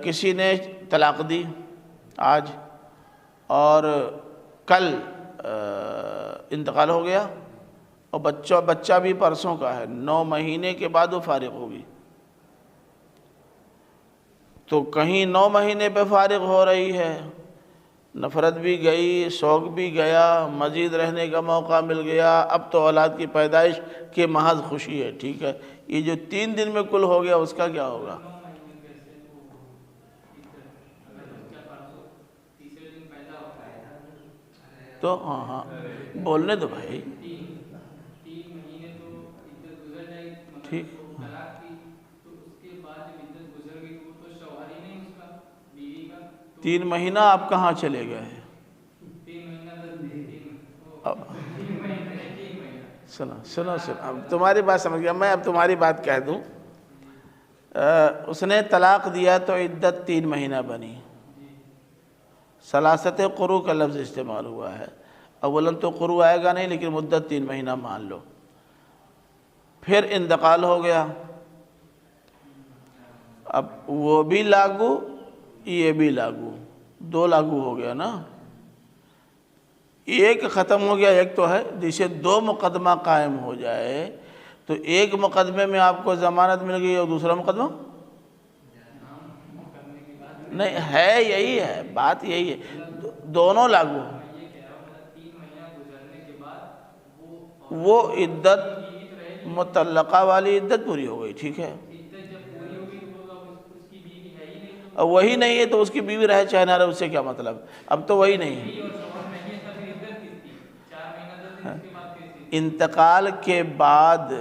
کسی نے طلاق دی آج اور کل انتقال ہو گیا، اور بچہ بھی پرسوں کا ہے، 9 مہینے کے بعد وہ فارغ ہوگی، تو کہیں 9 مہینے پہ فارغ ہو رہی ہے، نفرت بھی گئی، شوق بھی گیا، مزید رہنے کا موقع مل گیا، اب تو اولاد کی پیدائش کی محض خوشی ہے، ٹھیک ہے۔ یہ جو 3 دن میں کل ہو گیا اس کا کیا ہوگا؟ تو ہاں بولنے دو بھائی، ٹھیک 3 مہینہ آپ کہاں چلے گئے؟ سنو اب تمہاری بات سمجھ گیا میں، اب تمہاری بات کہہ دوں۔ اس نے طلاق دیا تو عدت 3 مہینہ بنی، ثلاثت قروء کا لفظ استعمال ہوا ہے، اولاً تو قروء آئے گا نہیں لیکن مدت 3 مہینہ مان لو، پھر انتقال ہو گیا، اب وہ بھی لاگو یہ بھی لاگو، 2 لاگو ہو گیا نا، ایک ختم ہو گیا، ایک تو ہے جسے 2 مقدمہ قائم ہو جائے تو ایک مقدمے میں آپ کو ضمانت مل گئی اور دوسرا مقدمہ نہیں ہے، یہی ہے بات، یہی ہے، دونوں لاگو۔ وہ عدت مطلقہ والی عدت پوری ہو گئی، ٹھیک ہے، اب وہی نہیں ہے تو اس کی بیوی رہے چاہے نہ رہے اس سے کیا مطلب، اب تو وہی نہیں ہے۔ انتقال کے بعد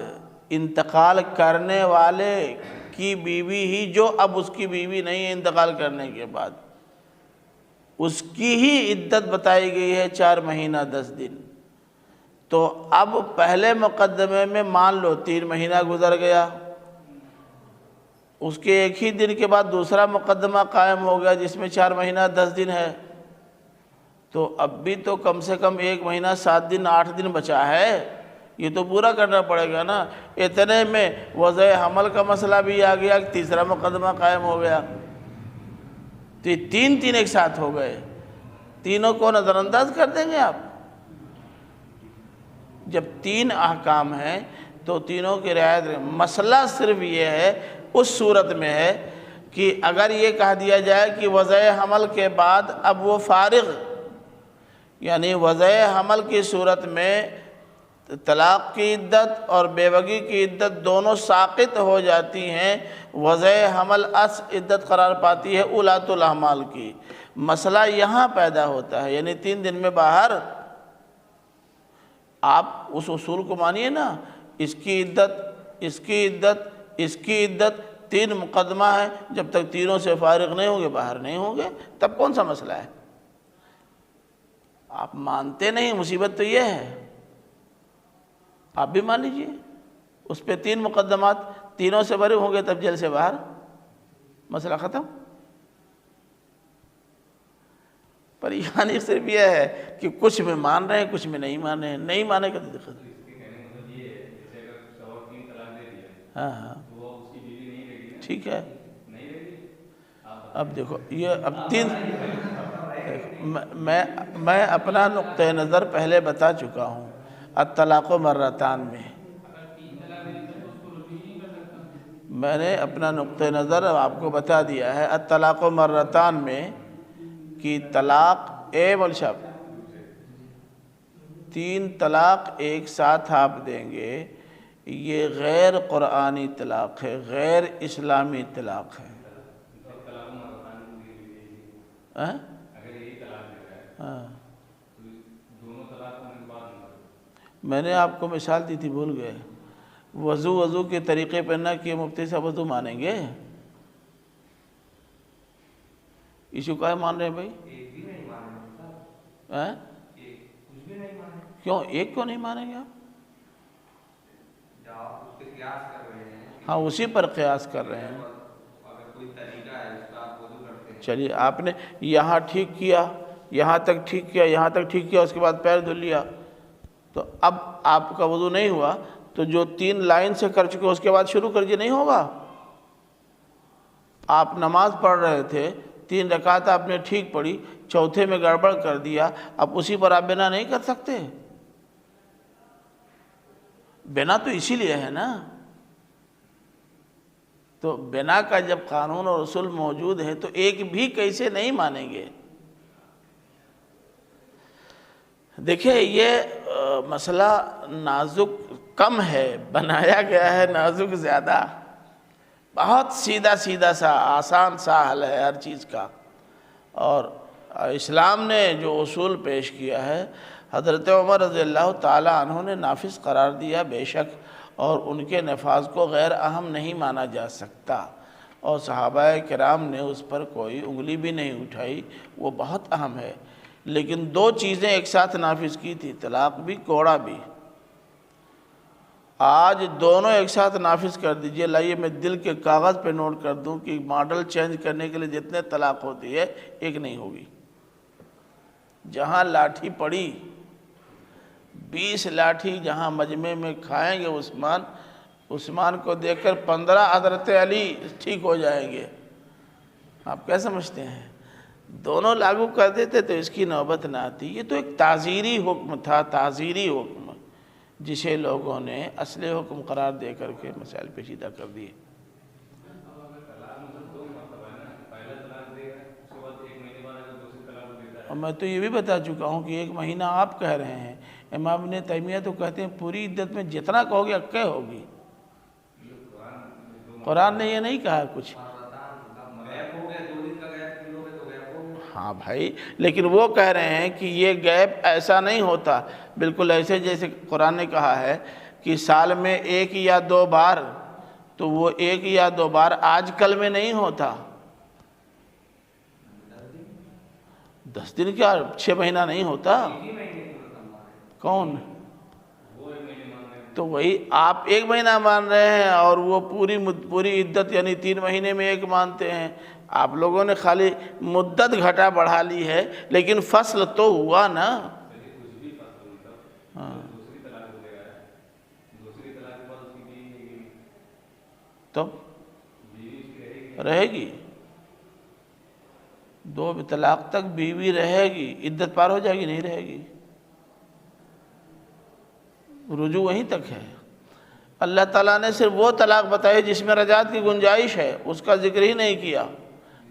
انتقال کرنے والے کی بیوی ہی جو اب اس کی بیوی نہیں ہے، انتقال کرنے کے بعد اس کی ہی عدت بتائی گئی ہے 4 مہینہ 10 دن، تو اب پہلے مقدمے میں مان لو 3 مہینہ گزر گیا، اس کے ایک ہی دن کے بعد دوسرا مقدمہ قائم ہو گیا جس میں 4 مہینہ 10 دن ہے، تو اب بھی تو کم سے کم 1 مہینہ 7 دن 8 دن بچا ہے، یہ تو پورا کرنا پڑے گا نا۔ اتنے میں وضع حمل کا مسئلہ بھی آ گیا، تیسرا مقدمہ قائم ہو گیا، تو یہ 3 ایک ساتھ ہو گئے، تینوں کو نظر انداز کر دیں گے آپ؟ جب 3 احکام ہیں تو تینوں کی رعایت۔ مسئلہ صرف یہ ہے اس صورت میں ہے کہ اگر یہ کہہ دیا جائے کہ وضع حمل کے بعد اب وہ فارغ، یعنی وضع حمل کی صورت میں طلاق کی عدت اور بیوگی کی عدت دونوں ساقط ہو جاتی ہیں، وضع حمل عدت قرار پاتی ہے اولاۃ الاحمال کی۔ مسئلہ یہاں پیدا ہوتا ہے، یعنی 3 دن میں باہر، آپ اس اصول کو مانیے نا، اس کی عدت اس کی عدت اس کی عدت 3 مقدمہ ہے، جب تک تینوں سے فارغ نہیں ہوں گے باہر نہیں ہوں گے، تب کون سا مسئلہ ہے؟ آپ مانتے نہیں، مصیبت تو یہ ہے، آپ بھی مان لیجئے، اس پہ 3 مقدمات، تینوں سے فارغ ہوں گے تب جیل سے باہر، مسئلہ ختم۔ پریشانی صرف یہ ہے کہ کچھ میں مان رہے ہیں کچھ میں نہیں مان رہے ہیں، نہیں مانے کا تو دقت۔ ہاں ٹھیک ہے، اب دیکھو یہ اب 3 میں اپنا نقطہ نظر پہلے بتا چکا ہوں، الطلاق مرتان میں نے اپنا نقطہ نظر آپ کو بتا دیا ہے، الطلاق مرتان میں کہ طلاق شب 3 طلاق ایک ساتھ آپ دیں گے، یہ غیر قرآنی طلاق ہے، غیر اسلامی طلاق ہے۔ ہاں میں نے آپ کو مثال دی تھی، بھول گئے؟ وضو کے طریقے پہ نہ کہ مفتی صاحب وضو مانیں گے؟ ایشو کا ہے مان رہے ہیں بھائی؟ کیوں ایک کو نہیں مانیں گے آپ؟ ہاں اسی پر قیاس کر رہے ہیں۔ چلیے آپ نے یہاں ٹھیک کیا، یہاں تک ٹھیک کیا، یہاں تک ٹھیک کیا، اس کے بعد پیر دھل لیا، تو اب آپ کا وضو نہیں ہوا، تو جو 3 لائن سے کر چکے اس کے بعد شروع کر دیے، نہیں ہوگا؟ آپ نماز پڑھ رہے تھے، 3 رکعت آپ نے ٹھیک پڑھی، چوتھے میں گڑبڑ کر دیا، اب اسی پر آپ بنا نہیں کر سکتے؟ بنا تو اسی لیے ہے نا۔ تو بنا کا جب قانون اور اصول موجود ہے تو ایک بھی کیسے نہیں مانیں گے؟ دیکھیں یہ مسئلہ نازک کم ہے، بنایا گیا ہے نازک زیادہ، بہت سیدھا سیدھا سا آسان سا حل ہے ہر چیز کا، اور اسلام نے جو اصول پیش کیا ہے حضرت عمر رضی اللہ تعالیٰ عنہ نے نافذ قرار دیا بے شک، اور ان کے نفاذ کو غیر اہم نہیں مانا جا سکتا، اور صحابہ کرام نے اس پر کوئی انگلی بھی نہیں اٹھائی، وہ بہت اہم ہے۔ لیکن 2 چیزیں ایک ساتھ نافذ کی تھی، طلاق بھی، کوڑا بھی۔ آج دونوں ایک ساتھ نافذ کر دیجئے، لائیے میں دل کے کاغذ پہ نوٹ کر دوں کہ ماڈل چینج کرنے کے لیے جتنے طلاق ہوتی ہے ایک نہیں ہوگی۔ جہاں لاٹھی پڑی، 20 لاٹھی جہاں مجمع میں کھائیں گے عثمان کو دیکھ کر 15 حضرت علی ٹھیک ہو جائیں گے۔ آپ کیا سمجھتے ہیں؟ دونوں لاگو کر دیتے تو اس کی نوبت نہ آتی۔ یہ تو ایک تعزیری حکم تھا، تعزیری حکم، جسے لوگوں نے اصل حکم قرار دے کر کے مسائل پیچیدہ کر دیے۔ اور میں تو یہ بھی بتا چکا ہوں کہ 1 مہینہ آپ کہہ رہے ہیں، امام ابن تیمیہ تو کہتے ہیں پوری عدت میں جتنا کہو گے اکے ہوگی۔ قرآن نے یہ نہیں کہا کچھ۔ ہاں بھائی، لیکن وہ کہہ رہے ہیں کہ یہ گیپ ایسا نہیں ہوتا، بالکل ایسے جیسے قرآن نے کہا ہے کہ سال میں 1 یا 2 بار، تو وہ 1 یا 2 بار آج کل میں نہیں ہوتا۔ 10 دن کیا 6 مہینہ نہیں ہوتا؟ کون؟ تو وہی آپ 1 مہینہ مان رہے ہیں اور وہ پوری عدت یعنی 3 مہینے میں 1 مانتے ہیں۔ آپ لوگوں نے خالی مدت گھٹا بڑھا لی ہے، لیکن فصل تو ہوا نا۔ تو رہے گی 2 طلاق تک بیوی رہے گی، عدت پار ہو جائے گی؟ نہیں رہے گی، رجوع وہیں تک ہے۔ اللہ تعالیٰ نے صرف وہ طلاق بتائی جس میں رجعت کی گنجائش ہے، اس کا ذکر ہی نہیں کیا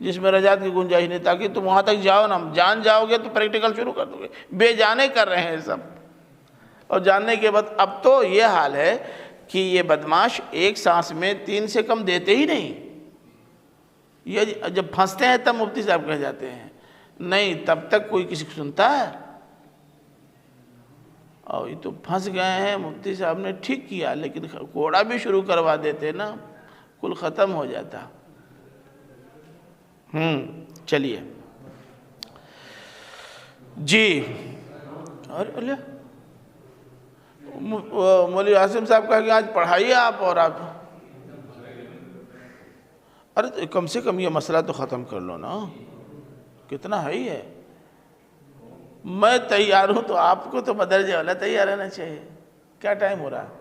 جس میں رجعت کی گنجائش نہیں، تاکہ تم وہاں تک جاؤ نا، جان جاؤ گے تو پریکٹیکل شروع کر دو گے۔ بے جانے کر رہے ہیں سب، اور جاننے کے بعد اب تو یہ حال ہے کہ یہ بدماش 1 سانس میں 3 سے کم دیتے ہی نہیں۔ یہ جب پھنستے ہیں تب مفتی صاحب کہہ جاتے ہیں، نہیں تب تک کوئی کسی کو سنتا ہے؟ اور یہ تو پھنس گئے ہیں، مفتی صاحب نے ٹھیک کیا، لیکن کوڑا بھی شروع کروا دیتے نا، کل ختم ہو جاتا۔ چلیے جی، اور مولوی عاصم صاحب کہا کہ آج پڑھائیے آپ، اور آپ ارے کم سے کم یہ مسئلہ تو ختم کر لو نا، کتنا ہے ہی ہے۔ میں تیار ہوں تو آپ کو تو مدرجہ والا تیار رہنا چاہیے۔ کیا ٹائم ہو رہا ہے؟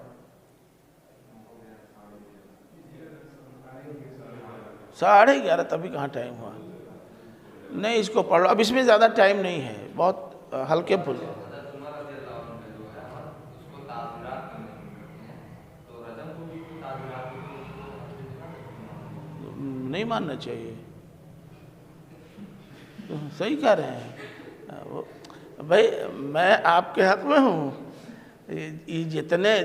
11:30، تبھی کہاں ٹائم ہوا؟ نہیں اس کو پڑھ لو، اب اس میں زیادہ ٹائم نہیں ہے، بہت ہلکے پھل۔ نہیں ماننا چاہیے، صحیح کہہ رہے ہیں بھائی، میں آپ کے حق میں ہوں۔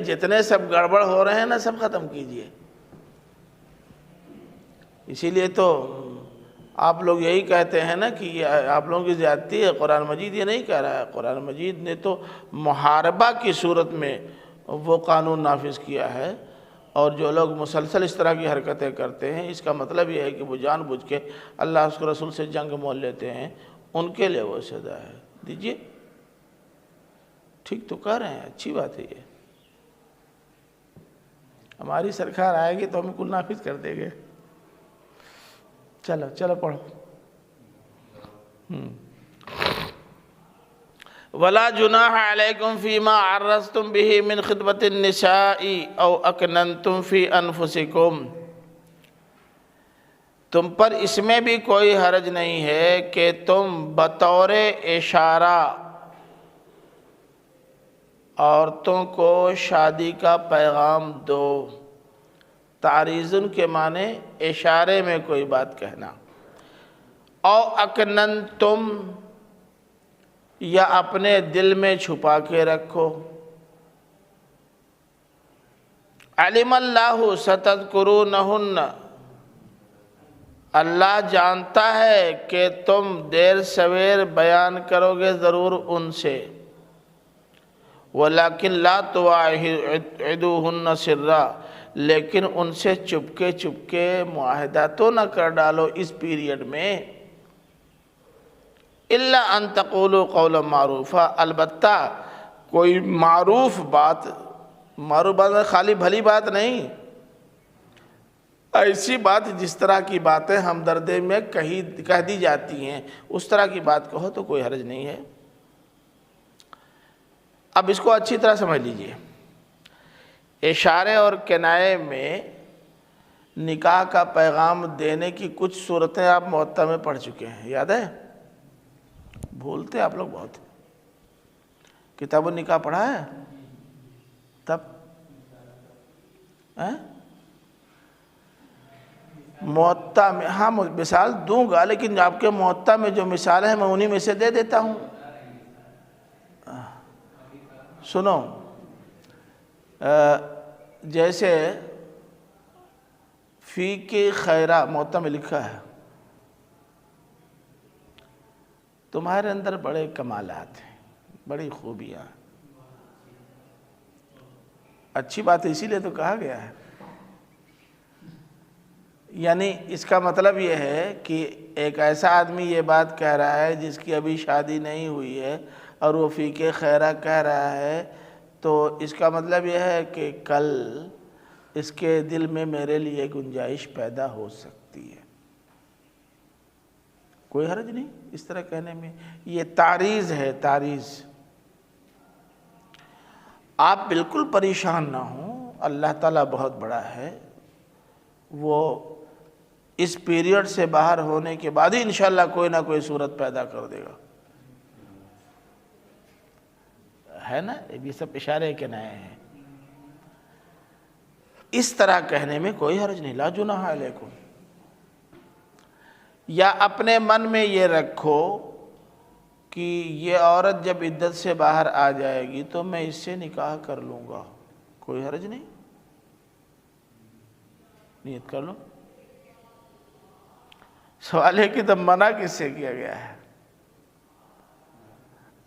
جتنے سب گڑبڑ ہو رہے ہیں نا، سب ختم کیجئے۔ اسی لیے تو آپ لوگ یہی کہتے ہیں نا کہ یہ آپ لوگوں کی زیادتی ہے، قرآن مجید یہ نہیں کہہ رہا ہے۔ قرآن مجید نے تو محاربہ کی صورت میں وہ قانون نافذ کیا ہے، اور جو لوگ مسلسل اس طرح کی حرکتیں کرتے ہیں، اس کا مطلب یہ ہے کہ وہ جان بوجھ کے اللہ اس کے رسول سے جنگ مول لیتے ہیں، ان کے لیے وہ سزا ہے۔ دیجئے، ٹھیک تو کہہ رہے ہیں، اچھی بات ہے یہ۔ ہماری سرکار آئے گی تو ہم کل نافذ کر دیں گے۔ چلو چلو پڑھو۔ وَلَا جُنَاحَ عَلَيْكُمْ فِي مَا عَرَّضْتُمْ بِهِ مِنْ خِطْبَةِ النِّسَاءِ أَوْ أَكْنَنْتُمْ فِي أَنفُسِكُمْ، تم پر اس میں بھی کوئی حرج نہیں ہے کہ تم بطور اشارہ عورتوں کو شادی کا پیغام دو۔ تعریضن کے معنی اشارے میں کوئی بات کہنا۔ او اکننتم، یا اپنے دل میں چھپا کے رکھو۔ علم اللہ ستذکرونہن، اللہ جانتا ہے کہ تم دیر سویر بیان کرو گے ضرور ان سے۔ وَلَكِنْ لَا تُوَاعِدُوهُنَّ سِرًّا، لیکن ان سے چپکے معاہدہ تو نہ کر ڈالو اس پیریڈ میں۔ إِلَّا أَن تَقُولُوا قَوْلًا مَعْرُوفًا، البتہ کوئی معروف بات خالی بھلی بات نہیں، ایسی بات جس طرح کی باتیں ہمدردی میں کہہ دی جاتی ہیں، اس طرح کی بات کہو تو کوئی حرج نہیں ہے۔ اب اس کو اچھی طرح سمجھ لیجئے، اشارے اور کنایے میں نکاح کا پیغام دینے کی کچھ صورتیں آپ موطا میں پڑھ چکے ہیں، یاد ہے؟ بھولتے آپ لوگ بہت۔ کتاب النکاح پڑھا ہے؟ تب موطا میں، ہاں مثال دوں گا، لیکن آپ کے موطا میں جو مثال ہے میں انہی میں سے دے دیتا ہوں۔ سنو، جیسے فی کے خیرہ موطا میں لکھا ہے، تمہارے اندر بڑے کمالات ہیں، بڑی خوبیاں، اچھی بات ہے، اسی لیے تو کہا گیا ہے۔ یعنی اس کا مطلب یہ ہے کہ ایک ایسا آدمی یہ بات کہہ رہا ہے جس کی ابھی شادی نہیں ہوئی ہے، اور وہ فی کے خیرہ کہہ رہا ہے، تو اس کا مطلب یہ ہے کہ کل اس کے دل میں میرے لیے گنجائش پیدا ہو سکتی ہے۔ کوئی حرج نہیں اس طرح کہنے میں، یہ تعریض ہے، تعریض۔ آپ بالکل پریشان نہ ہوں، اللہ تعالیٰ بہت بڑا ہے، وہ اس پیریڈ سے باہر ہونے کے بعد ہی انشاءاللہ کوئی نہ کوئی صورت پیدا کر دے گا، ہے نا؟ یہ سب اشارے کے نئے ہیں۔ اس طرح کہنے میں کوئی حرج نہیں، لا جناح علیکم۔ یا اپنے من میں یہ رکھو کہ یہ عورت جب عدت سے باہر آ جائے گی تو میں اس سے نکاح کر لوں گا، کوئی حرج نہیں، نیت کر لو۔ سوال ہے کہ تب منع کس سے کیا گیا ہے؟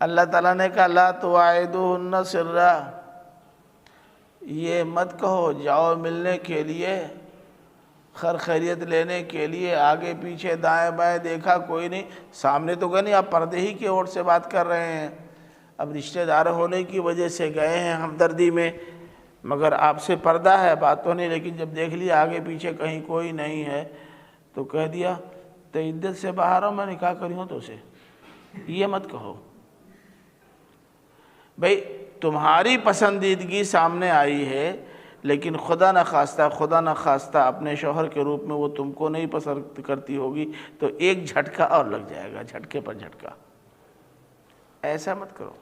اللہ تعالیٰ نے کہا لا تواعدوهن سرا، یہ مت کہو جاؤ ملنے کے لیے، خیر خیریت لینے کے لیے، آگے پیچھے دائیں بائیں دیکھا کوئی نہیں، سامنے تو گئے نہیں، آپ پردے ہی کے اوٹ سے بات کر رہے ہیں، اب رشتہ دار ہونے کی وجہ سے گئے ہیں ہمدردی میں، مگر آپ سے پردہ ہے، بات تو نہیں، لیکن جب دیکھ لیا آگے پیچھے کہیں کوئی نہیں ہے تو کہہ دیا تو عدت سے باہر ہوں، میں نکاح کری ہوں تو اسے، یہ مت کہو۔ بھئی تمہاری پسندیدگی سامنے آئی ہے، لیکن خدا نہ خواستہ اپنے شوہر کے روپ میں وہ تم کو نہیں پسند کرتی ہوگی تو ایک جھٹکا اور لگ جائے گا، جھٹکے پر جھٹکا، ایسا مت کرو۔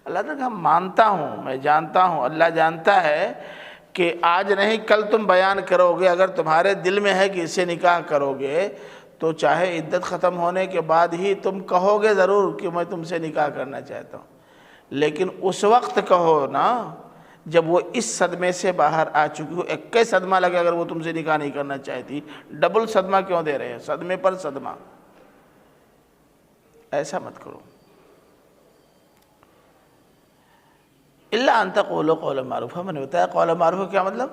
اللہ تعالیٰ مانتا ہوں، میں جانتا ہوں، اللہ جانتا ہے کہ آج نہیں کل تم بیان کرو گے، اگر تمہارے دل میں ہے کہ اس سے نکاح کرو گے تو چاہے عدت ختم ہونے کے بعد ہی تم کہو گے ضرور کہ میں تم سے نکاح کرنا چاہتا ہوں، لیکن اس وقت کہو نا جب وہ اس صدمے سے باہر آ چکی ہو۔ ایک صدمہ لگے اگر وہ تم سے نکاح نہیں کرنا چاہتی، ڈبل صدمہ کیوں دے رہے ہیں؟ صدمے پر صدمہ۔ ایسا مت کرو۔ الا ان تقولوا قولا معروفا، میں نے بتایا قول معروف کیا مطلب،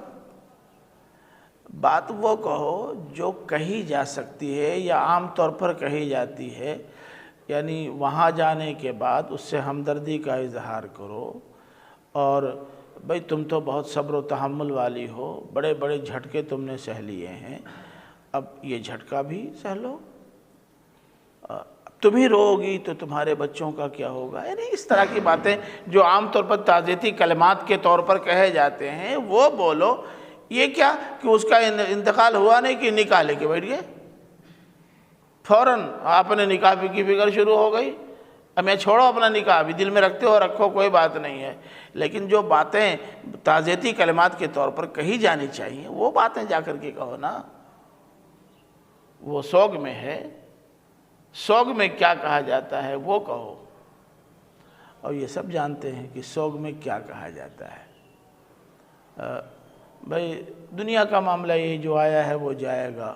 بات وہ کہو جو کہی جا سکتی ہے یا عام طور پر کہی جاتی ہے، یعنی وہاں جانے کے بعد اس سے ہمدردی کا اظہار کرو، اور بھئی تم تو بہت صبر و تحمل والی ہو، بڑے بڑے جھٹکے تم نے سہ لیے ہیں، اب یہ جھٹکا بھی سہ لو، تم ہی رو گی تو تمہارے بچوں کا کیا ہوگا، یعنی اس طرح کی باتیں جو عام طور پر تعزیتی کلمات کے طور پر کہے جاتے ہیں وہ بولو۔ یہ کیا کہ اس کا انتقال ہوا نہیں کہ نکاح لے کے بیٹھ گئے، فوراً آپ نے نکاح کی فکر شروع ہو گئی، اب میں چھوڑو اپنا نکاح، بھی دل میں رکھتے ہو رکھو، کوئی بات نہیں ہے، لیکن جو باتیں تعزیتی کلمات کے طور پر کہی جانی چاہیے وہ باتیں جا کر کے کہو نا۔ وہ سوگ میں ہے، سوگ میں کیا کہا جاتا ہے وہ کہو، اور یہ سب جانتے ہیں کہ سوگ میں کیا کہا جاتا ہے۔ بھئی دنیا کا معاملہ یہ جو آیا ہے وہ جائے گا،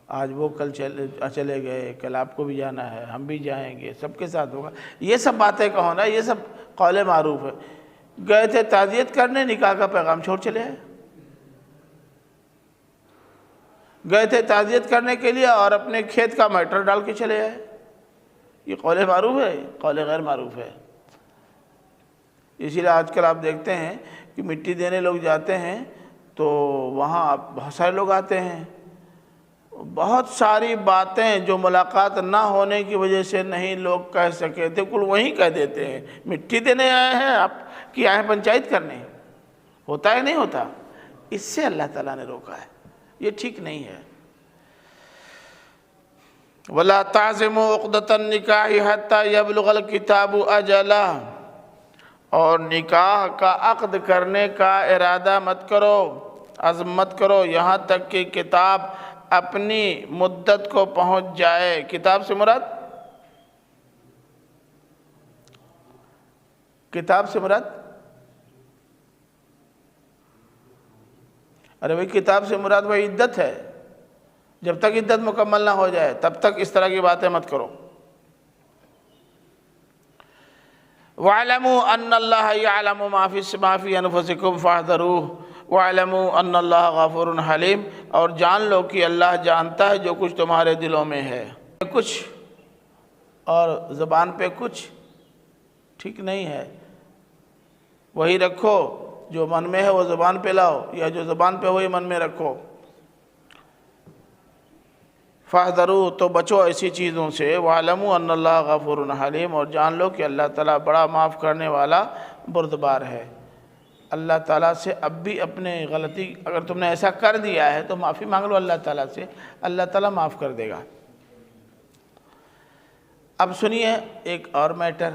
آج وہ کل چلے گئے، کل آپ کو بھی جانا ہے، ہم بھی جائیں گے، سب کے ساتھ ہوگا، یہ سب باتیں کہو نا، یہ سب قول معروف ہے۔ گئے تھے تعزیت کرنے، نکاح کا پیغام چھوڑ چلے آئے، گئے تھے تعزیت کرنے کے لیے اور اپنے کھیت کا میٹر ڈال کے چلے آئے، یہ قول معروف ہے، قول غیر معروف ہے۔ اسی لیے آج کل آپ دیکھتے ہیں کہ مٹی دینے لوگ جاتے ہیں تو وہاں بہت سارے لوگ آتے ہیں، بہت ساری باتیں جو ملاقات نہ ہونے کی وجہ سے نہیں لوگ کہہ سکے تھے کل وہیں کہہ دیتے ہیں۔ مٹی دینے آئے ہیں آپ کی، آئے ہیں پنچایت کرنے، ہوتا ہے نہیں ہوتا، اس سے اللہ تعالیٰ نے روکا ہے، یہ ٹھیک نہیں ہے۔ وَلَا تَعْزِمُوا عُقْدَةَ النِّكَاحِ حَتَّى يَبْلُغَ الْكِتَابُ أَجَلَهُ، اور نکاح کا عقد کرنے کا ارادہ مت کرو، عزم مت کرو یہاں تک کہ کتاب اپنی مدت کو پہنچ جائے۔ کتاب سے مراد، کتاب سے مراد، ارے بھئی کتاب سے مراد وہی عدت ہے، جب تک عدت مکمل نہ ہو جائے تب تک اس طرح کی باتیں مت کرو۔ وَاعْلَمُوا أَنَّ اللَّهَ يَعْلَمُ مَا فِي أَنفُسِكُمْ فَاحْذَرُوهُ وَاعْلَمُوا أَنَّ اللَّهَ غَفُورٌ حَلِيمٌ، اور جان لو کہ اللہ جانتا ہے جو کچھ تمہارے دلوں میں ہے، کچھ اور زبان پہ کچھ ٹھیک نہیں ہے، وہی رکھو جو من میں ہے وہ زبان پہ لاؤ، یا جو زبان پہ وہی من میں رکھو۔ فَاحْذَرُوا، تو بچو ایسی چیزوں سے، وَاعْلَمُوا أَنَّ اللَّهَ غَفُورٌ حَلِيمٌ، اور جان لو کہ اللہ تعالیٰ بڑا معاف کرنے والا بردبار ہے۔ اللہ تعالیٰ سے اب بھی اپنے غلطی، اگر تم نے ایسا کر دیا ہے تو معافی مانگ لو اللہ تعالیٰ سے، اللہ تعالیٰ معاف کر دے گا۔ اب سنیے ایک اور میٹر،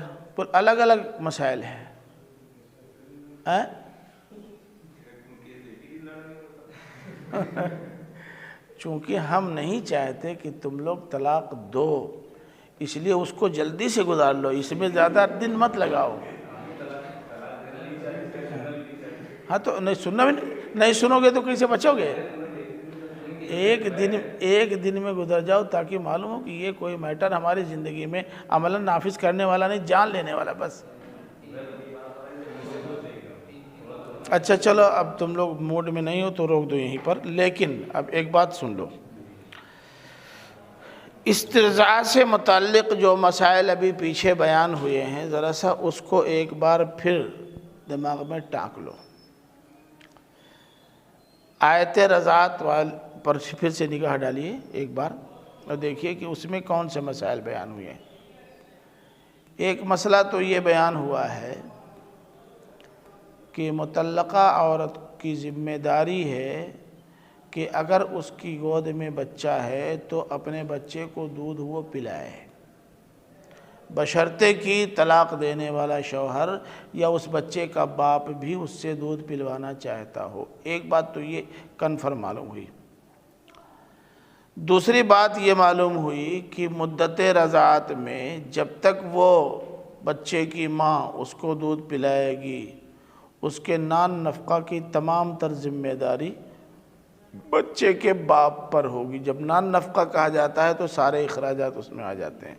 الگ الگ مسائل ہیں، چونکہ ہم نہیں چاہتے کہ تم لوگ طلاق دو، اس لیے اس کو جلدی سے گزار لو، اس میں زیادہ دن مت لگاؤ۔ ہاں تو نہیں سنو گے تو کیسے بچو گے؟ ایک دن میں گزر جاؤ تاکہ معلوم ہو کہ یہ کوئی میٹر ہماری زندگی میں عملاً نافذ کرنے والا نہیں، جان لینے والا بس۔ اچھا چلو، اب تم لوگ موڈ میں نہیں ہو تو روک دو یہیں پر، لیکن اب ایک بات سن لو، استرضاع سے متعلق جو مسائل ابھی پیچھے بیان ہوئے ہیں ذرا سا اس کو ایک بار پھر دماغ میں ٹانک لو۔ آیت رضاعت پر پھر سے نگاہ ڈالیے ایک بار اور دیکھیے کہ اس میں کون سے مسائل بیان ہوئے ہیں۔ ایک مسئلہ تو یہ بیان ہوا ہے کہ مطلقہ عورت کی ذمہ داری ہے کہ اگر اس کی گود میں بچہ ہے تو اپنے بچے کو دودھ وہ پلائے، بشرطے کہ طلاق دینے والا شوہر یا اس بچے کا باپ بھی اس سے دودھ پلوانا چاہتا ہو۔ ایک بات تو یہ کنفرم معلوم ہوئی۔ دوسری بات یہ معلوم ہوئی کہ مدت رضاعت میں جب تک وہ بچے کی ماں اس کو دودھ پلائے گی، اس کے نان نفقہ کی تمام تر ذمہ داری بچے کے باپ پر ہوگی۔ جب نان نفقہ کہا جاتا ہے تو سارے اخراجات اس میں آ جاتے ہیں۔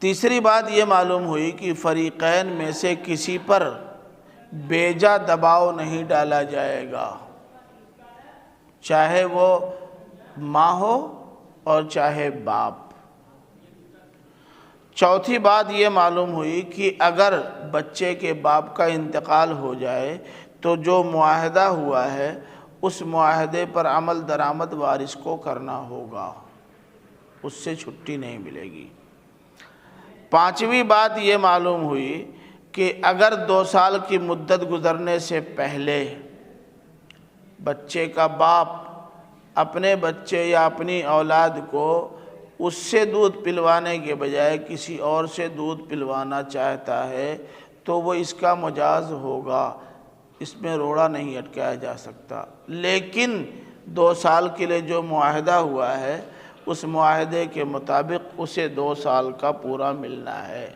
تیسری بات یہ معلوم ہوئی کہ فریقین میں سے کسی پر بیجا دباؤ نہیں ڈالا جائے گا، چاہے وہ ماں ہو اور چاہے باپ۔ چوتھی بات یہ معلوم ہوئی کہ اگر بچے کے باپ کا انتقال ہو جائے تو جو معاہدہ ہوا ہے اس معاہدے پر عمل درآمد وارث کو کرنا ہوگا، اس سے چھٹی نہیں ملے گی۔ پانچویں بات یہ معلوم ہوئی کہ اگر 2 سال کی مدت گزرنے سے پہلے بچے کا باپ اپنے بچے یا اپنی اولاد کو اس سے دودھ پلوانے کے بجائے کسی اور سے دودھ پلوانا چاہتا ہے تو وہ اس کا مجاز ہوگا، اس میں روڑا نہیں اٹکایا جا سکتا، لیکن 2 سال کے لیے جو معاہدہ ہوا ہے اس معاہدے کے مطابق اسے 2 سال کا پورا ملنا ہے۔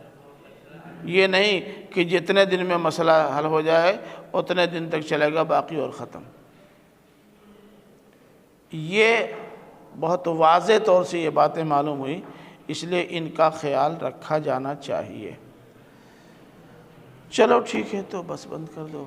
یہ نہیں کہ جتنے دن میں مسئلہ حل ہو جائے اتنے دن تک چلے گا، باقی اور ختم۔ یہ بہت واضح طور سے یہ باتیں معلوم ہوئی، اس لیے ان کا خیال رکھا جانا چاہیے۔ چلو ٹھیک ہے، تو بس بند کر دو۔